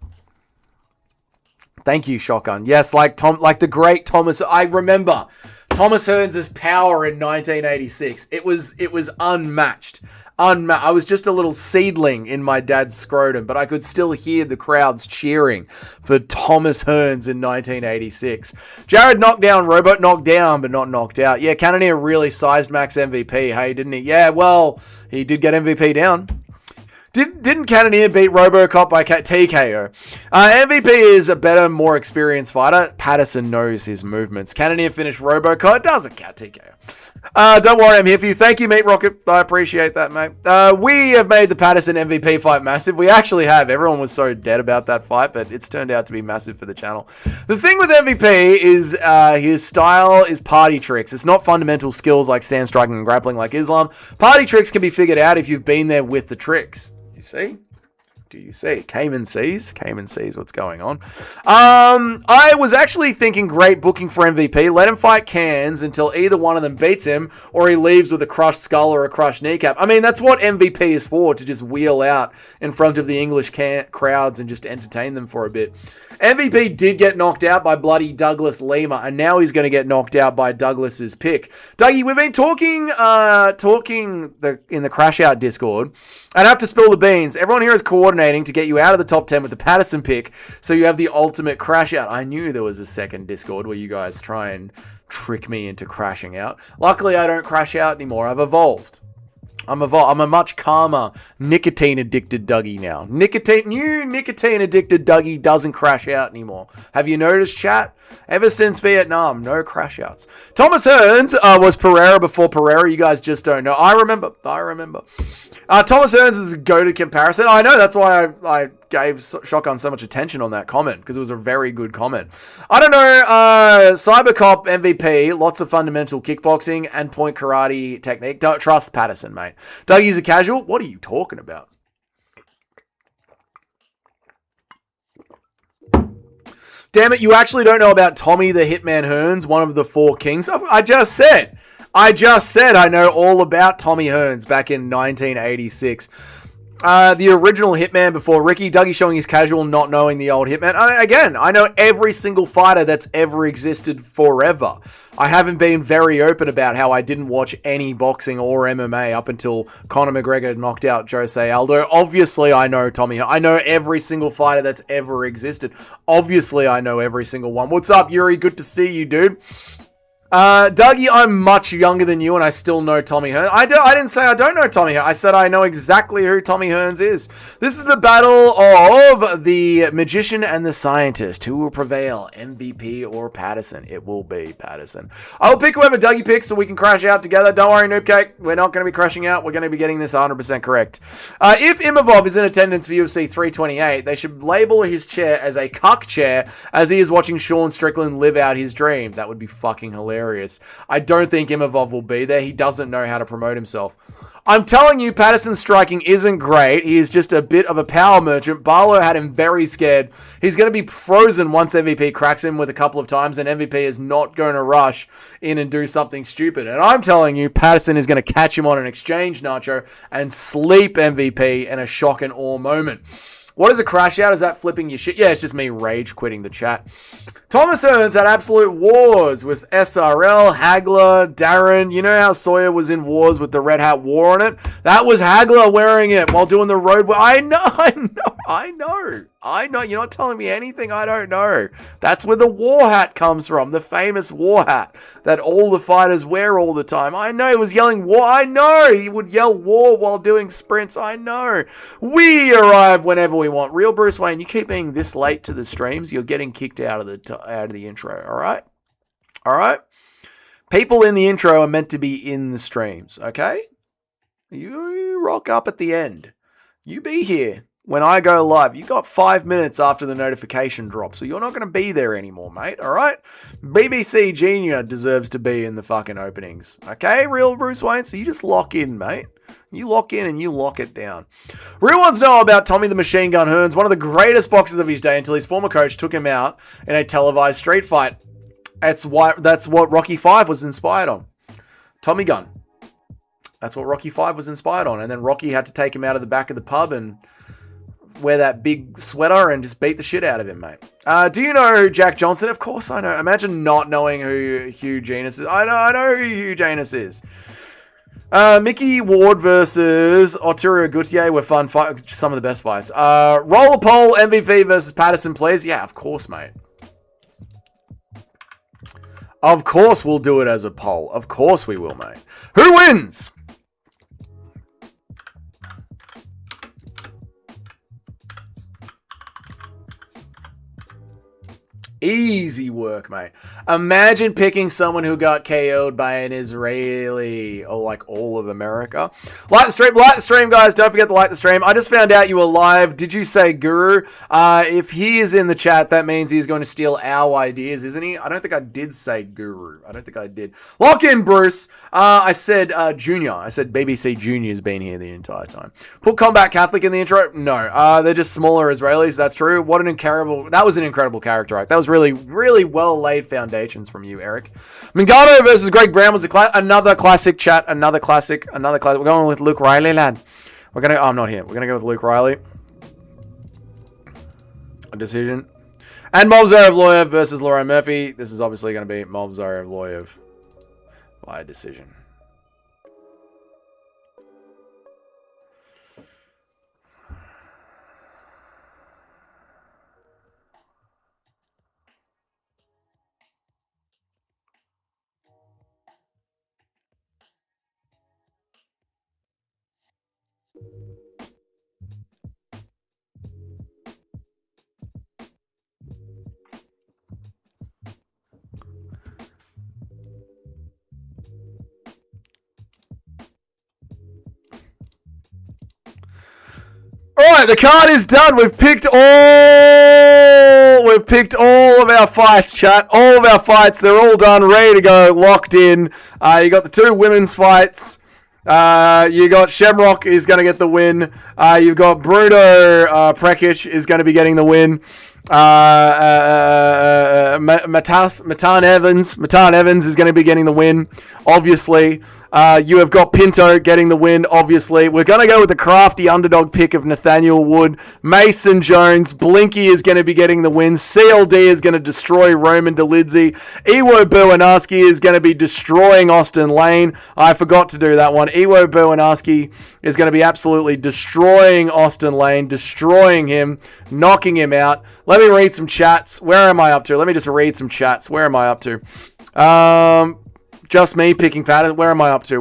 Thank you, Shotgun. Yes, like the great Thomas. I remember Thomas Hearns' power in 1986. It was unmatched. I was just a little seedling in my dad's scrotum, but I could still hear the crowds cheering for Thomas Hearns in 1986. Jared knocked down Robot, knocked down, but not knocked out. Yeah, Cannonier really sized Max MVP, hey, didn't he? Yeah, well, he did get MVP down. Didn't Cannonier beat Robocop by TKO? MVP is a better, more experienced fighter. Patterson knows his movements. Cannonier finished Robocop. Doesn't count TKO. Don't worry, I'm here for you. Thank you, Mate Rocket. I appreciate that, mate. We have made the Patterson MVP fight massive. We actually have. Everyone was so dead about that fight, but it's turned out to be massive for the channel. The thing with MVP is his style is party tricks. It's not fundamental skills like stand striking and grappling like Islam. Party tricks can be figured out if you've been there with the tricks. You see? Do you see? Cayman sees what's going on. I was actually thinking great booking for MVP. Let him fight Cans until either one of them beats him or he leaves with a crushed skull or a crushed kneecap. I mean, that's what MVP is for, to just wheel out in front of the English crowds and just entertain them for a bit. MVP did get knocked out by bloody Douglas Lima, and now he's going to get knocked out by Douglas's pick. Dougie, we've been talking in the Crash Out Discord. I'd have to spill the beans. Everyone here is coordinating to get you out of the top 10 with the Patterson pick, so you have the ultimate Crash Out. I knew there was a second Discord where you guys try and trick me into crashing out. Luckily, I don't crash out anymore. I've evolved. I'm a much calmer, nicotine-addicted Dougie now. New nicotine-addicted Dougie doesn't crash out anymore. Have you noticed, chat? Ever since Vietnam, no crash outs. Thomas Hearns was Pereira before Pereira. You guys just don't know. I remember. Thomas Hearns is a goated comparison. I know, that's why I gave Shotgun so much attention on that comment, because it was a very good comment. I don't know, Cybercop MVP, lots of fundamental kickboxing and point karate technique. Don't trust Patterson, mate. Dougie's a casual? What are you talking about? Damn it, you actually don't know about Tommy the Hitman Hearns, one of the four kings? I just said I know all about Tommy Hearns back in 1986. The original Hitman before Ricky. Dougie showing his casual, not knowing the old Hitman. I know every single fighter that's ever existed forever. I haven't been very open about how I didn't watch any boxing or MMA up until Conor McGregor knocked out Jose Aldo. Obviously, I know Tommy. I know every single fighter that's ever existed. Obviously, I know every single one. What's up, Yuri? Good to see you, dude. Dougie, I'm much younger than you and I still know Tommy Hearns. I didn't say I don't know Tommy Hearns. I said I know exactly who Tommy Hearns is. This is the battle of the magician and the scientist. Who will prevail, MVP or Patterson? It will be Patterson. I'll pick whoever Dougie picks so we can crash out together. Don't worry, Noobcake. We're not going to be crashing out. We're going to be getting this 100% correct. If Evloev is in attendance for UFC 328, they should label his chair as a cuck chair as he is watching Sean Strickland live out his dream. That would be fucking hilarious. I don't think Evloev will be there. He doesn't know how to promote himself. I'm telling you, Patterson's striking isn't great. He is just a bit of a power merchant. Barlow had him very scared. He's going to be frozen once MVP cracks him with a couple of times, and MVP is not going to rush in and do something stupid. And I'm telling you, Patterson is going to catch him on an exchange, Nacho, and sleep MVP in a shock and awe moment. What is a crash out? Is that flipping your shit? Yeah, it's just me rage quitting the chat. Thomas Hearns had absolute wars with SRL, Hagler, Darren. You know how Sawyer was in wars with the Red Hat War on it? That was Hagler wearing it while doing the road. I know. You're not telling me anything I don't know. That's where the war hat comes from. The famous war hat that all the fighters wear all the time. I know. He was yelling war. I know. He would yell war while doing sprints. I know. We arrive whenever we want. Real Bruce Wayne, you keep being this late to the streams, you're getting kicked out of the intro. All right. People in the intro are meant to be in the streams. Okay. You rock up at the end. You be here when I go live. You got 5 minutes after the notification drops, so you're not going to be there anymore, mate. All right. BBC Junior deserves to be in the fucking openings. Okay, Real Bruce Wayne. So you just lock in, mate. You lock in and you lock it down. Real ones know about Tommy the Machine Gun Hearns, one of the greatest boxers of his day until his former coach took him out in a televised street fight. That's what Rocky V was inspired on. Tommy Gun. That's what Rocky V was inspired on. And then Rocky had to take him out of the back of the pub and wear that big sweater and just beat the shit out of him, mate. Do you know Jack Johnson? Of course I know. Imagine not knowing who Hugh Janus is. I know who Hugh Janus is. Mickey Ward versus Arturo Gutierrez were fun fight. Some of the best fights. Roller pole MVP versus Patterson, please. Yeah, of course, mate. Of course we'll do it as a poll. Of course we will, mate. Who wins? Easy work, mate. Imagine picking someone who got KO'd by an Israeli or like all of America. Like the stream, guys. Don't forget to like the stream. I just found out you were live. Did you say Guru? If he is in the chat, that means he's going to steal our ideas, isn't he? I don't think I did say Guru. I don't think I did. Lock in, Bruce. I said Junior. I said BBC Junior's been here the entire time. Put Combat Catholic in the intro? No. They're just smaller Israelis. That's true. That was an incredible character arc. That was really well laid foundations from you, Eric. Mangano versus Greg Brown was another classic chat. Another classic. We're going with Luke Riley, lad. I'm not here. We're gonna go with Luke Riley. A decision. And Movzar Evloev versus Lauren Murphy. This is obviously going to be Movzar Evloev by decision. Alright, the card is done. We've picked all of our fights, chat. All of our fights. They're all done, ready to go, locked in. You got the 2 women's fights. You got Shamrock is going to get the win. You've got Bruno Prekic is going to be getting the win. Matan Evans is going to be getting the win, obviously. You have got Pinto getting the win, obviously. We're going to go with the crafty underdog pick of Nathaniel Wood. Mason Jones. Blinky is going to be getting the win. CLD is going to destroy Roman Delidze. Iwo Buenarski is going to be destroying Austin Lane. I forgot to do that one. Iwo Buenarski is going to be absolutely destroying Austin Lane, destroying him, knocking him out. Let me read some chats. Where am I up to? Let me just read some chats. Where am I up to? Just me picking Patterson. Where am I up to?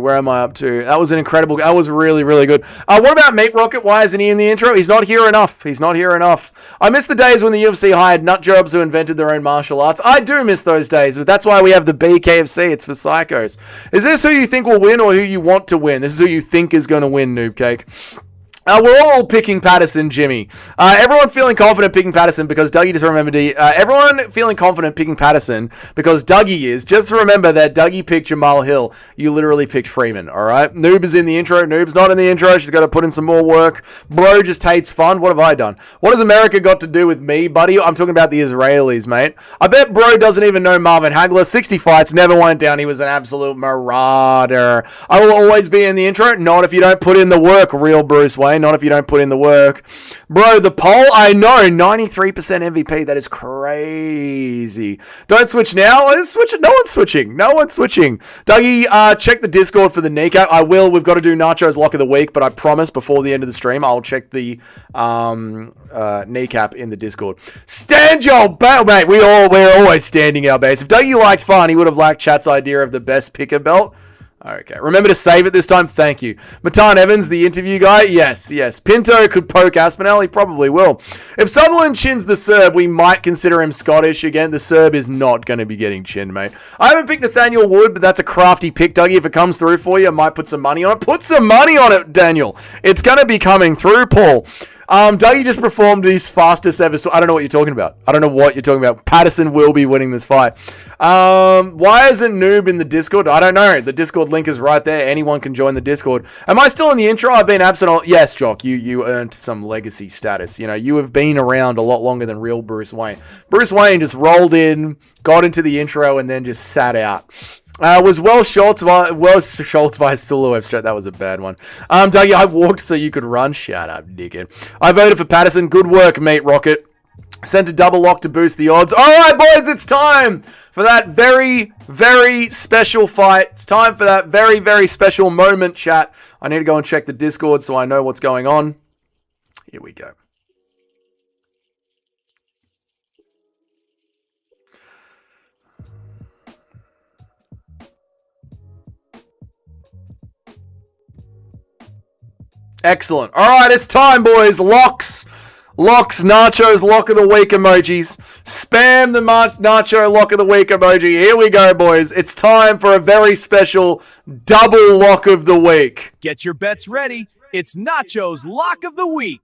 That was an incredible... That was really, really good. What about Meat Rocket? Why isn't he in the intro? He's not here enough. I miss the days when the UFC hired nut jobs who invented their own martial arts. I do miss those days, but that's why we have the BKFC. It's for psychos. Is this who you think will win or who you want to win? This is who you think is going to win, Noob Cake. We're all picking Patterson, Jimmy. Everyone feeling confident picking Patterson because Dougie just remembered everyone feeling confident picking Patterson because Dougie is. Just remember that Dougie picked Jamal Hill. You literally picked Freeman, alright? Noob is in the intro. Noob's not in the intro. She's got to put in some more work. Bro just hates fun. What have I done? What has America got to do with me, buddy? I'm talking about the Israelis, mate. I bet Bro doesn't even know Marvin Hagler. 60 fights, never went down. He was an absolute marauder. I will always be in the intro. Not if you don't put in the work, real Bruce Wayne. Not if you don't put in the work. Bro, the poll, I know, 93% MVP. That is crazy. Don't switch now. No one's switching. Dougie, check the Discord for the kneecap. I will. We've got to do Nacho's Lock of the Week, but I promise before the end of the stream, I'll check the kneecap in the Discord. Stand your belt, mate. We're always standing our base. If Dougie liked fun, he would have liked chat's idea of the best picker belt. Okay, remember to save it this time. Thank you. Matan Evans, the interview guy. Yes. Pinto could poke Aspinall. He probably will. If Sutherland chins the Serb, we might consider him Scottish. Again, the Serb is not going to be getting chinned, mate. I haven't picked Nathaniel Wood, but that's a crafty pick, Dougie. If it comes through for you, I might put some money on it. Put some money on it, Daniel. It's going to be coming through, Paul. Dougie just performed his fastest ever. So I don't know what you're talking about. Patterson will be winning this fight. Why isn't Noob in the Discord? I don't know. The Discord link is right there. Anyone can join the Discord. Am I still in the intro? I've been absent. Yes, Jock. You earned some legacy status. You know, you have been around a lot longer than real Bruce Wayne. Bruce Wayne just rolled in, got into the intro, and then just sat out. Was Schultz via Evloev straight? That was a bad one. Dougie, I walked so you could run. Shut up, dickhead. I voted for Patterson. Good work, mate Rocket. Sent a double lock to boost the odds. All right, boys, it's time for that very, very special fight. It's time for that very, very special moment, chat. I need to go and check the Discord so I know what's going on. Here we go. Excellent. All right, it's time, boys. Locks, nachos, lock of the week emojis. Spam the nacho lock of the week emoji. Here we go, boys. It's time for a very special double lock of the week. Get your bets ready. It's Nacho's lock of the week.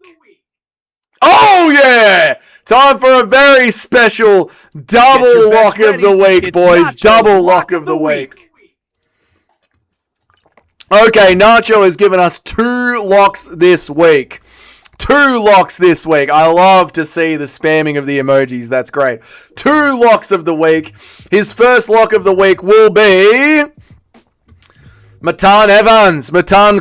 Oh, yeah. Time for a very special double lock of the week, boys. Double lock of the week. Okay, Nacho has given us 2 locks this week. 2 locks this week. I love to see the spamming of the emojis. That's great. 2 locks of the week. His first lock of the week will be Matan Evans. Matanas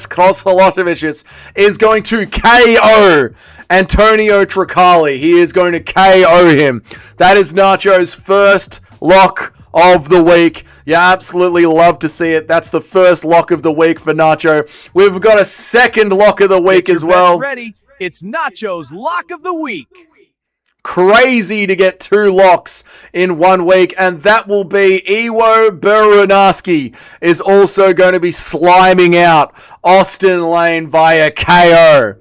Krosolotovicius is going to KO Antonio Tricali. He is going to KO him. That is Nacho's first lock of the week. You absolutely love to see it. That's the first lock of the week for Nacho. We've got a second lock of the week as well. Ready. It's Nacho's lock of the week. Crazy to get 2 locks in 1 week, and that will be Iwo Burunarski is also going to be sliming out Austin Lane via KO.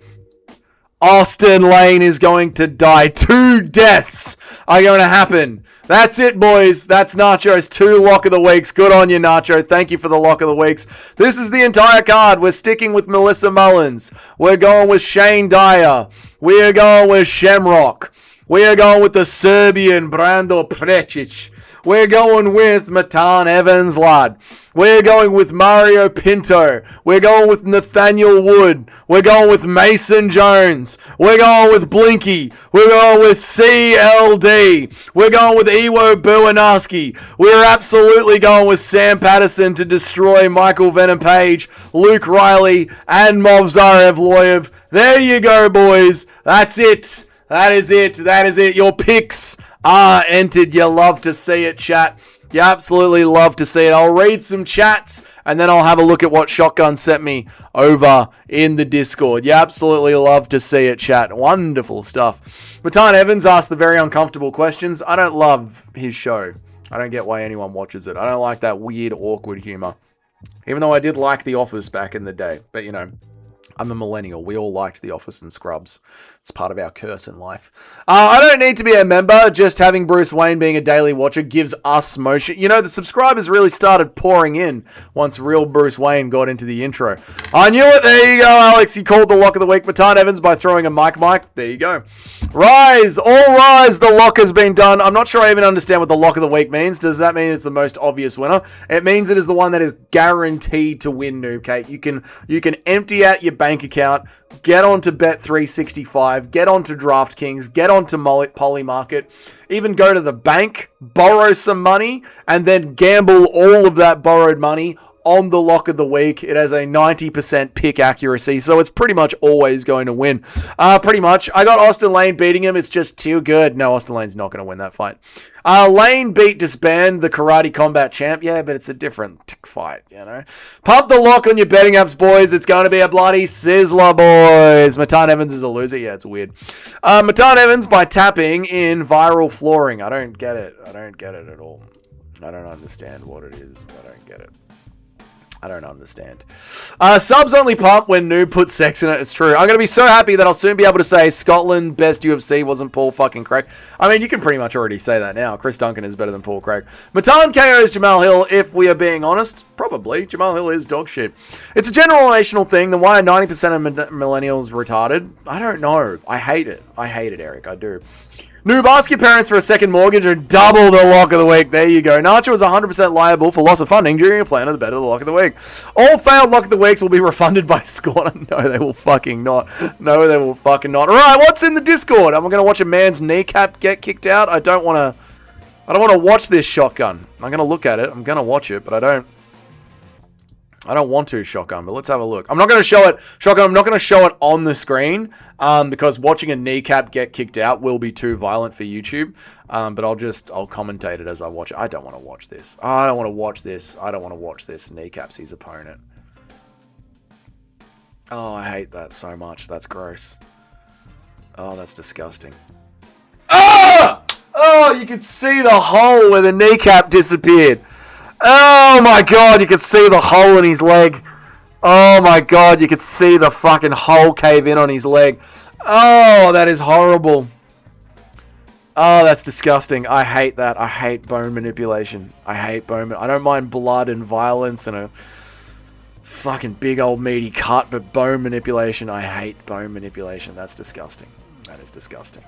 Austin Lane is going to die. 2 deaths are going to happen. That's it, boys. That's Nacho's 2 lock of the weeks. Good on you, Nacho. Thank you for the lock of the weeks. This is the entire card. We're sticking with Melissa Mullins. We're going with Shane Dyer. We are going with Shamrock. We are going with the Serbian Brando Precic. We're going with Matan Evans, lad. We're going with Mario Pinto. We're going with Nathaniel Wood. We're going with Mason Jones. We're going with Blinky. We're going with CLD. We're going with Iwo Burunarski. We're absolutely going with Sam Patterson to destroy Michael Venom Page, Luke Riley, and Movzar Evloev. There you go, boys. That's it. That is it. That is it. Your picks are entered. You love to see it, chat. You absolutely love to see it. I'll read some chats, and then I'll have a look at what Shotgun sent me over in the Discord. You absolutely love to see it, chat. Wonderful stuff. Matan Evans asked the very uncomfortable questions. I don't love his show. I don't get why anyone watches it. I don't like that weird, awkward humor. Even though I did like The Office back in the day. But, you know, I'm a millennial. We all liked The Office and Scrubs. It's part of our curse in life. I don't need to be a member. Just having Bruce Wayne being a daily watcher gives us motion. You know, the subscribers really started pouring in once real Bruce Wayne got into the intro. I knew it. There you go, Alex. He called the lock of the week. Matan Evans by throwing a mic. There you go. Rise. All rise. The lock has been done. I'm not sure I even understand what the lock of the week means. Does that mean it's the most obvious winner? It means it is the one that is guaranteed to win, Noob Cake. You can empty out your bank account, get onto Bet365, get onto DraftKings, get onto Polymarket, even go to the bank, borrow some money, and then gamble all of that borrowed money on the lock of the week. It has a 90% pick accuracy, so it's pretty much always going to win. Pretty much. I got Austin Lane beating him. It's just too good. No, Austin Lane's not going to win that fight. Lane beat Disband, the Karate Combat champ. Yeah, but it's a different fight, you know. Pump the lock on your betting apps, boys. It's going to be a bloody sizzler, boys. Matan Evans is a loser. Yeah, it's weird. Matan Evans by tapping in viral flooring. I don't get it. I don't get it at all. I don't understand what it is. I don't get it. I don't understand. Subs only pump when Noob puts sex in it. It's true. I'm going to be so happy that I'll soon be able to say Scotland best UFC wasn't Paul fucking Craig. I mean, you can pretty much already say that now. Chris Duncan is better than Paul Craig. Matan KO's Jamal Hill, if we are being honest. Probably. Jamal Hill is dog shit. It's a generational thing. Then why are 90% of millennials retarded? I don't know. I hate it. I hate it, Eric. I do. Noob, ask your parents for a second mortgage and double the lock of the week. There you go. Nacho is 100% liable for loss of funding during a plan of the bet of the lock of the week. All failed lock of the weeks will be refunded by Scorner. No, they will fucking not. No, they will fucking not. All right, what's in the Discord? I'm going to watch a man's kneecap get kicked out. I don't want I don't want to watch this shotgun. I'm going to look at it. I'm going to watch it, but I don't want to shotgun, but let's have a look. I'm not going to show it, shotgun, I'm not going to show it on the screen, because watching a kneecap get kicked out will be too violent for YouTube, but I'll commentate it as I watch it. I don't want to watch this. I don't want to watch this. I don't want to watch this. Kneecaps his opponent. Oh, I hate that so much. That's gross. Oh, that's disgusting. Ah! Oh, you can see the hole where the kneecap disappeared. Oh my god, you can see the hole in his leg. Oh my god, you can see the fucking hole cave in on his leg. Oh, that is horrible. Oh, that's disgusting. I hate that. I hate bone manipulation. I don't mind blood and violence and a fucking big old meaty cut, but bone manipulation, I hate bone manipulation. That's disgusting. That is disgusting.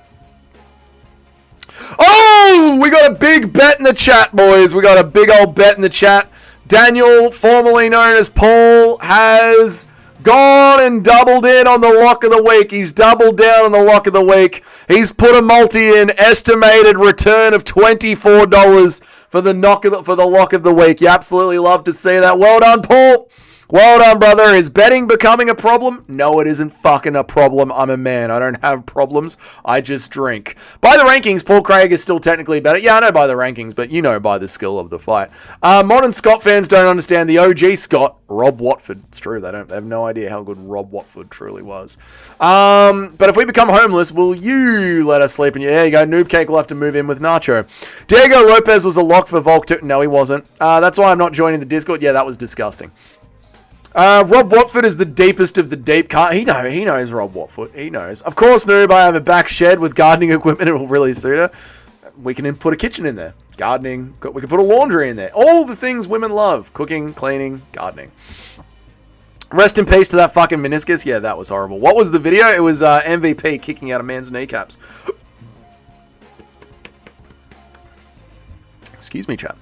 Oh, we got a big bet in the chat, boys. We got a big old bet in the chat. Daniel, formerly known as Paul, has gone and doubled in on the lock of the week. He's doubled down on the lock of the week. He's put a multi in, estimated return of $24 for the lock of the week. You absolutely love to see that. Well done, Paul. Well done, brother. Is betting becoming a problem? No, it isn't fucking a problem. I'm a man. I don't have problems. I just drink. By the rankings, Paul Craig is still technically better. Yeah, I know by the rankings, but you know by the skill of the fight. Modern Scott fans don't understand the OG Scott, Rob Watford. It's true. They have no idea how good Rob Watford truly was. But if we become homeless, will you let us sleep in your... There you go. Noob Cake will have to move in with Nacho. Diego Lopez was a lock for Volk too. No, he wasn't. That's why I'm not joining the Discord. Yeah, that was disgusting. Rob Watford is the deepest of the deep. He knows Rob Watford. He knows. Of course, Noob, I have a back shed with gardening equipment. It will really suit her. We can put a kitchen in there. Gardening. We can put a laundry in there. All the things women love. Cooking, cleaning, gardening. Rest in peace to that fucking meniscus. Yeah, that was horrible. What was the video? It was MVP kicking out a man's kneecaps. Excuse me, chat.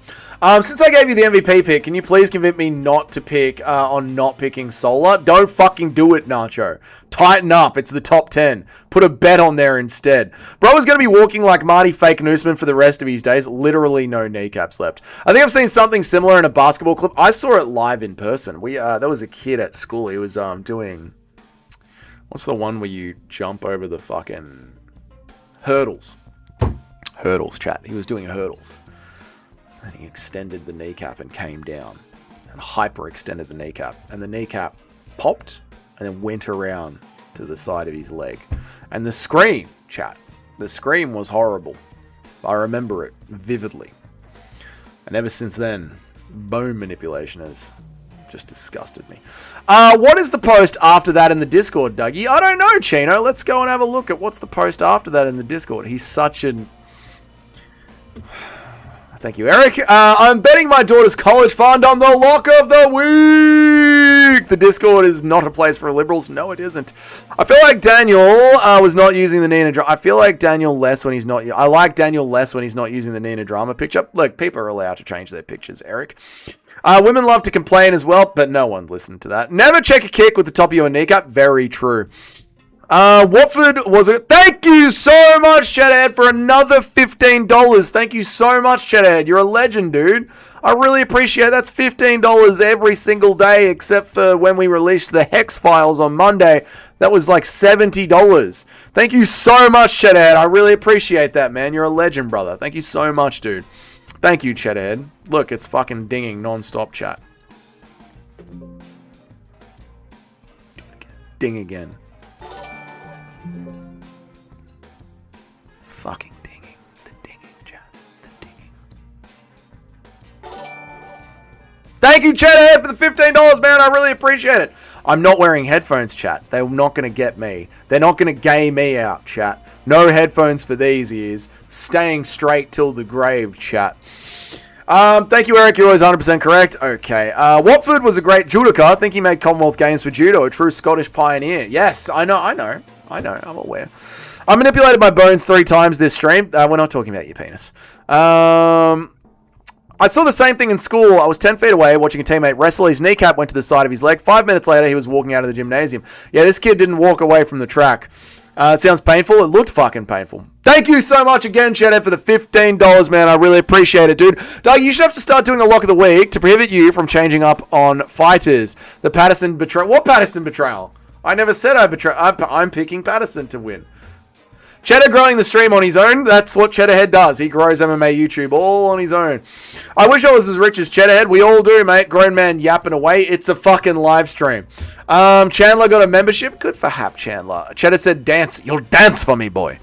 Since I gave you the MVP pick, can you please convince me not to pick on not picking Solar? Don't fucking do it, Nacho. Tighten up. It's the top 10. Put a bet on there instead. Bro is going to be walking like Marty Fake Newsman for the rest of his days. Literally no kneecaps left. I think I've seen something similar in a basketball clip. I saw it live in person. There was a kid at school. He was doing... What's the one where you jump over the fucking... Hurdles. Hurdles, chat. He was doing hurdles. And he extended the kneecap and came down. And hyper-extended the kneecap. And the kneecap popped and then went around to the side of his leg. And the scream, chat. The scream was horrible. I remember it vividly. And ever since then, bone manipulation has just disgusted me. What is the post after that in the Discord, Dougie? I don't know, Chino. Let's go and have a look at what's the post after that in the Discord. He's such an... Thank you, Eric. I'm betting my daughter's college fund on the lock of the week. The Discord is not a place for liberals. No, it isn't. I feel like Daniel was not using the Nina drama. I feel like Daniel less when he's not. I like Daniel less when he's not using the Nina drama picture. Look, people are allowed to change their pictures, Eric. Women love to complain as well, but no one listened to that. Never check a kick with the top of your kneecap. Very true. Watford was a... Thank you so much, Chedhead, for another $15. Thank you so much, Chedhead. You're a legend, dude. I really appreciate it. That's $15 every single day, except for when we released the Hex files on Monday. That was like $70. Thank you so much, Chedhead. I really appreciate that, man. You're a legend, brother. Thank you so much, dude. Thank you, Chedhead. Look, it's fucking dinging non-stop, chat. Ding again. Fucking dinging. The dinging, chat. The dinging. Thank you, Chedhead, for the $15, man. I really appreciate it. I'm not wearing headphones, chat. They're not going to get me. They're not going to gay me out, chat. No headphones for these ears. Staying straight till the grave, chat. Thank you, Eric. You're always 100% correct. Okay. Watford was a great judoka. I think he made Commonwealth Games for judo. A true Scottish pioneer. Yes, I know. I'm aware. I manipulated my bones 3 times this stream. We're not talking about your penis. I saw the same thing in school. I was 10 feet away watching a teammate wrestle. His kneecap went to the side of his leg. 5 minutes later, he was walking out of the gymnasium. Yeah, this kid didn't walk away from the track. It sounds painful. It looked fucking painful. Thank you so much again, Cheddar, for the $15, man. I really appreciate it, dude. Doug, you should have to start doing a lock of the week to prohibit you from changing up on fighters. The Patterson betrayal. What Patterson betrayal? I never said I betray. I'm picking Patterson to win. Cheddar growing the stream on his own. That's what Cheddarhead does. He grows MMA YouTube all on his own. I wish I was as rich as Cheddarhead. We all do, mate. Grown man yapping away. It's a fucking live stream. Chandler got a membership. Good for Hap Chandler. Cheddar said, dance. You'll dance for me, boy.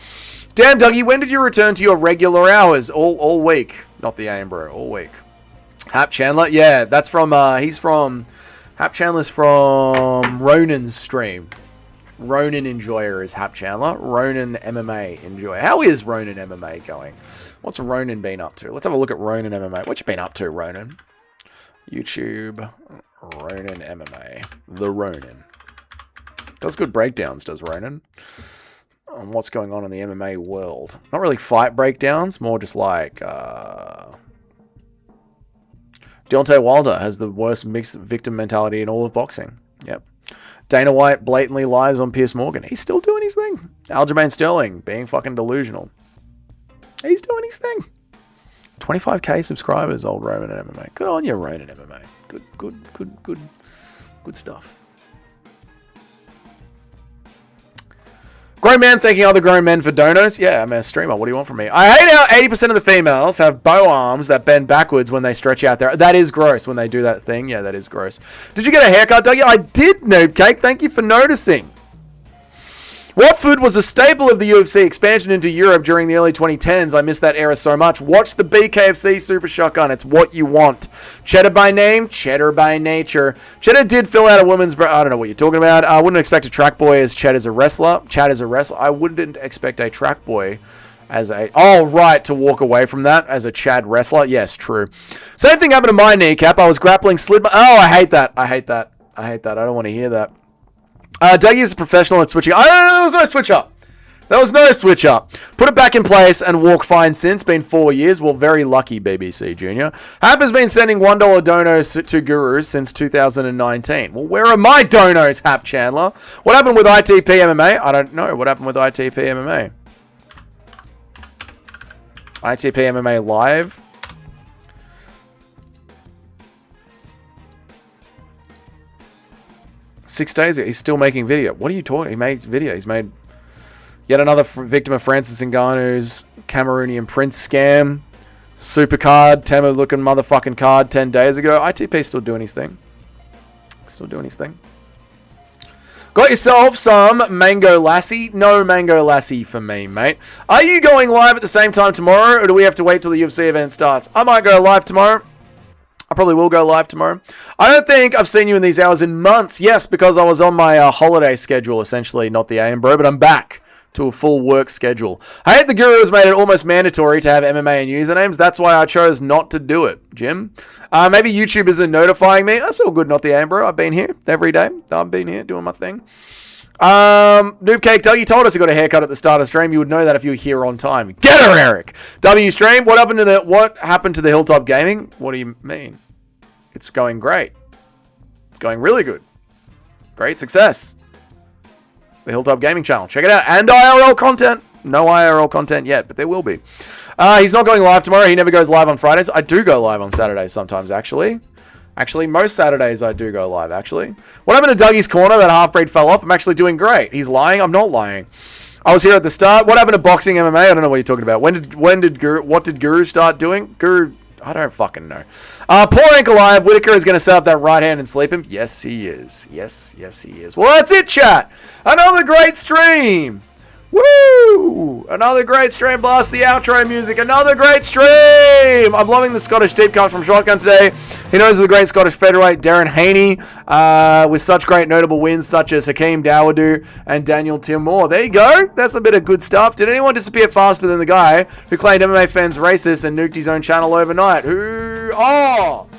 Damn, Dougie, when did you return to your regular hours? All week. Not the aim, bro. All week. Hap Chandler? Yeah, that's from, Hap Chandler's from Ronan's stream. Ronan Enjoyer is Hap Chandler. Ronan MMA Enjoyer. How is Ronan MMA going? What's Ronan been up to? Let's have a look at Ronan MMA. What you been up to, Ronan? YouTube. Ronan MMA. The Ronan. Does good breakdowns, does Ronan? On what's going on in the MMA world. Not really fight breakdowns. More just like... Deontay Wilder has the worst mixed victim mentality in all of boxing. Yep. Dana White blatantly lies on Piers Morgan. He's still doing his thing. Aljamain Sterling being fucking delusional. He's doing his thing. 25k subscribers, old Ronan MMA. Good on you, Ronan MMA. Good stuff. Grown man thanking other grown men for donos. Yeah, I'm a streamer. What do you want from me? I hate how 80% of the females have bow arms that bend backwards when they stretch out there. That is gross when they do that thing. Yeah, that is gross. Did you get a haircut, Dougie? I did, Noob Cake. Thank you for noticing. What food was a staple of the UFC expansion into Europe during the early 2010s? I miss that era so much. Watch the BKFC Super Shotgun. It's what you want. Cheddar by name, cheddar by nature. Cheddar did fill out a woman's... I don't know what you're talking about. I wouldn't expect a track boy as Chad as a wrestler. Chad as a wrestler. I wouldn't expect a track boy as a... Oh, right, to walk away from that as a Chad wrestler. Yes, true. Same thing happened to my kneecap. I was grappling, slid my... Oh, I hate that. I hate that. I don't want to hear that. Dougie is a professional at switching. There was no switch up. There was no switch up. Put it back in place and walk fine since. Been 4 years. Well, very lucky, BBC Junior. Hap has been sending $1 donos to gurus since 2019. Well, where are my donos, Hap Chandler? What happened with ITP MMA? I don't know. What happened with ITP MMA? ITP MMA Live? Six days ago, he's still making video. What are you talking? He made video. He's made yet another victim of Francis Ngannou's Cameroonian prince scam. Super card, Temu looking motherfucking card 10 days ago. ITP still doing his thing. Still doing his thing. Got yourself some Mango Lassie? No Mango Lassie for me, mate. Are you going live at the same time tomorrow, or do we have to wait till the UFC event starts? I might go live tomorrow. I probably will go live tomorrow. I don't think I've seen you in these hours in months. Yes, because I was on my holiday schedule, essentially, not the AM, bro, but I'm back to a full work schedule. I hate the Guru has made it almost mandatory to have MMA and usernames. That's why I chose not to do it, Jim. Maybe YouTube isn't notifying me. That's all good, not the AM, bro. I've been here every day. I've been here doing my thing. Noob Cake Dougie told us he got a haircut at the start of the stream. You would know that if you were here on time. Get her, Eric. W stream. What happened to the Hilltop Gaming? What do you mean? It's going great. It's going really good. Great success. The Hilltop Gaming channel. Check it out. And IRL content. No IRL content yet, but there will be. He's not going live tomorrow. He never goes live on Fridays. I do go live on Saturdays sometimes, actually. Actually, most Saturdays I do go live, actually. What happened to Dougie's Corner? That half-breed fell off. I'm actually doing great. He's lying. I'm not lying. I was here at the start. What happened to boxing MMA? I don't know what you're talking about. What did Guru start doing? Guru, I don't fucking know. Poor Ankle Live. Whitaker is going to set up that right hand and sleep him. Yes, he is. Yes, he is. Well, that's it, chat. Another great stream. Woo! Another great stream. Blast the outro music. Another great stream. I'm loving the Scottish deep cut from Shotgun today. He knows the great Scottish featherweight Darren Haney with such great notable wins such as Hakeem Dawodu and Daniel Timor. There you go. That's a bit of good stuff. Did anyone disappear faster than the guy who claimed MMA fans racist and nuked his own channel overnight? Oh,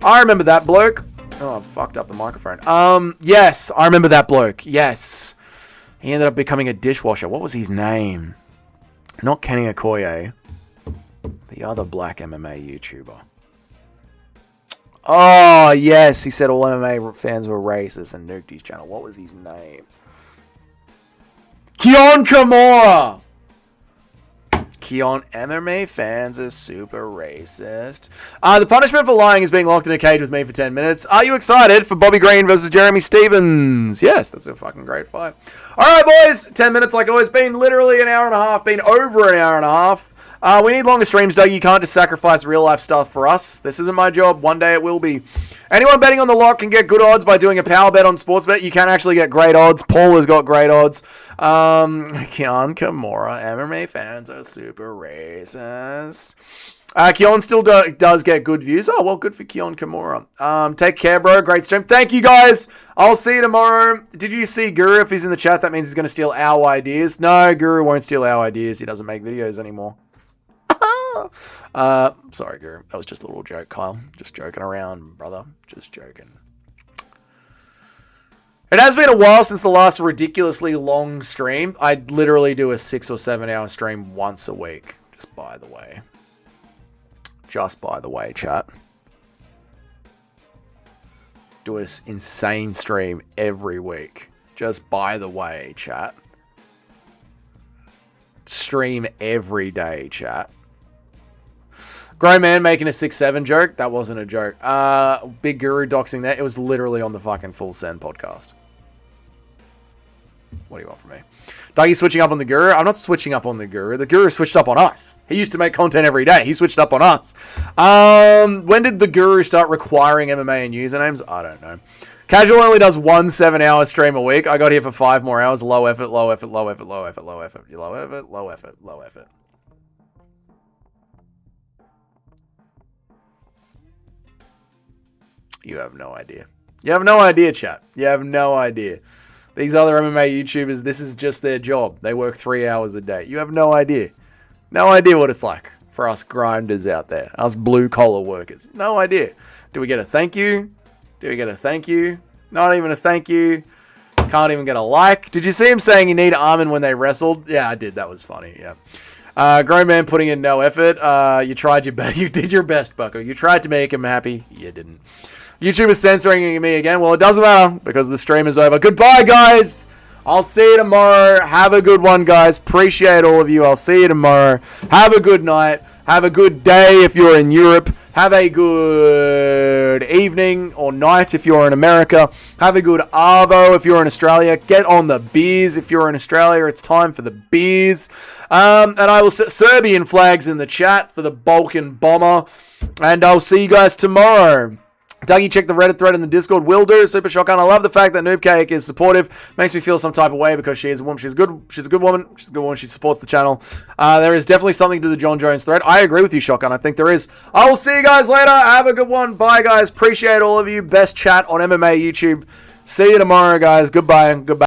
I remember that bloke. Oh, I fucked up the microphone. Yes, I remember that bloke. Yes. He ended up becoming a dishwasher. What was his name? Not Kenny Okoye. The other black MMA YouTuber. Oh, yes. He said all MMA fans were racist and nuked his channel. What was his name? Keon Kimura. Keon, MMA fans are super racist. The punishment for lying is being locked in a cage with me for 10 minutes. Are you excited for Bobby Green versus Jeremy Stevens? Yes, that's a fucking great fight. All right, boys. 10 minutes like always. Been literally an hour and a half. Been over an hour and a half. We need longer streams, Doug. You can't just sacrifice real life stuff for us. This isn't my job. One day it will be. Anyone betting on the lock can get good odds by doing a power bet on Sportsbet. You can actually get great odds. Paul has got great odds. Keon Kimura, MMA fans are super racist. Keon still does get good views. Oh, well, good for Keon Kimura. Take care, bro. Great stream. Thank you, guys. I'll see you tomorrow. Did you see Guru? If he's in the chat, that means he's going to steal our ideas. No, Guru won't steal our ideas. He doesn't make videos anymore. Sorry, Guru. That was just a little joke, Kyle. Just joking around, brother. Just joking. It has been a while since the last ridiculously long stream. I literally do a 6 or 7 hour stream once a week. Just by the way. Just by the way, chat. Do this insane stream every week. Just by the way, chat. Stream every day, chat. Grown man making a 6-7 joke. That wasn't a joke. Big Guru doxing that. It was literally on the fucking Full Send podcast. What do you want from me? Dougie switching up on the Guru? I'm not switching up on the Guru. The Guru switched up on us. He used to make content every day. He switched up on us. When did the Guru start requiring MMA and usernames? I don't know. Casual only does 1 7-hour stream a week. I got here for 5 more hours. Low effort, low effort, low effort, low effort, low effort, low effort, low effort, low effort. You have no idea. You have no idea, chat. You have no idea. These other MMA YouTubers, this is just their job. They work 3 hours a day. You have no idea. No idea what it's like for us grinders out there. Us blue-collar workers. No idea. Do we get a thank you? Do we get a thank you? Not even a thank you. Can't even get a like. Did you see him saying you need Armin when they wrestled? Yeah, I did. That was funny, yeah. Grown man putting in no effort. You tried your best. You did your best, Bucko. You tried to make him happy. You didn't. YouTube is censoring me again. Well, it doesn't matter because the stream is over. Goodbye, guys. I'll see you tomorrow. Have a good one, guys. Appreciate all of you. I'll see you tomorrow. Have a good night. Have a good day if you're in Europe. Have a good evening or night if you're in America. Have a good arvo if you're in Australia. Get on the beers if you're in Australia. It's time for the beers. And I will set Serbian flags in the chat for the Balkan bomber. And I'll see you guys tomorrow. Dougie, check the Reddit thread in the Discord. Will do. Super Shotgun. I love the fact that Noob Cake is supportive. Makes me feel some type of way because she is a woman. She's good. She's a good woman. She's a good woman. She supports the channel. There is definitely something to the John Jones thread. I agree with you, Shotgun. I think there is. I will see you guys later. Have a good one. Bye, guys. Appreciate all of you. Best chat on MMA YouTube. See you tomorrow, guys. Goodbye. Goodbye.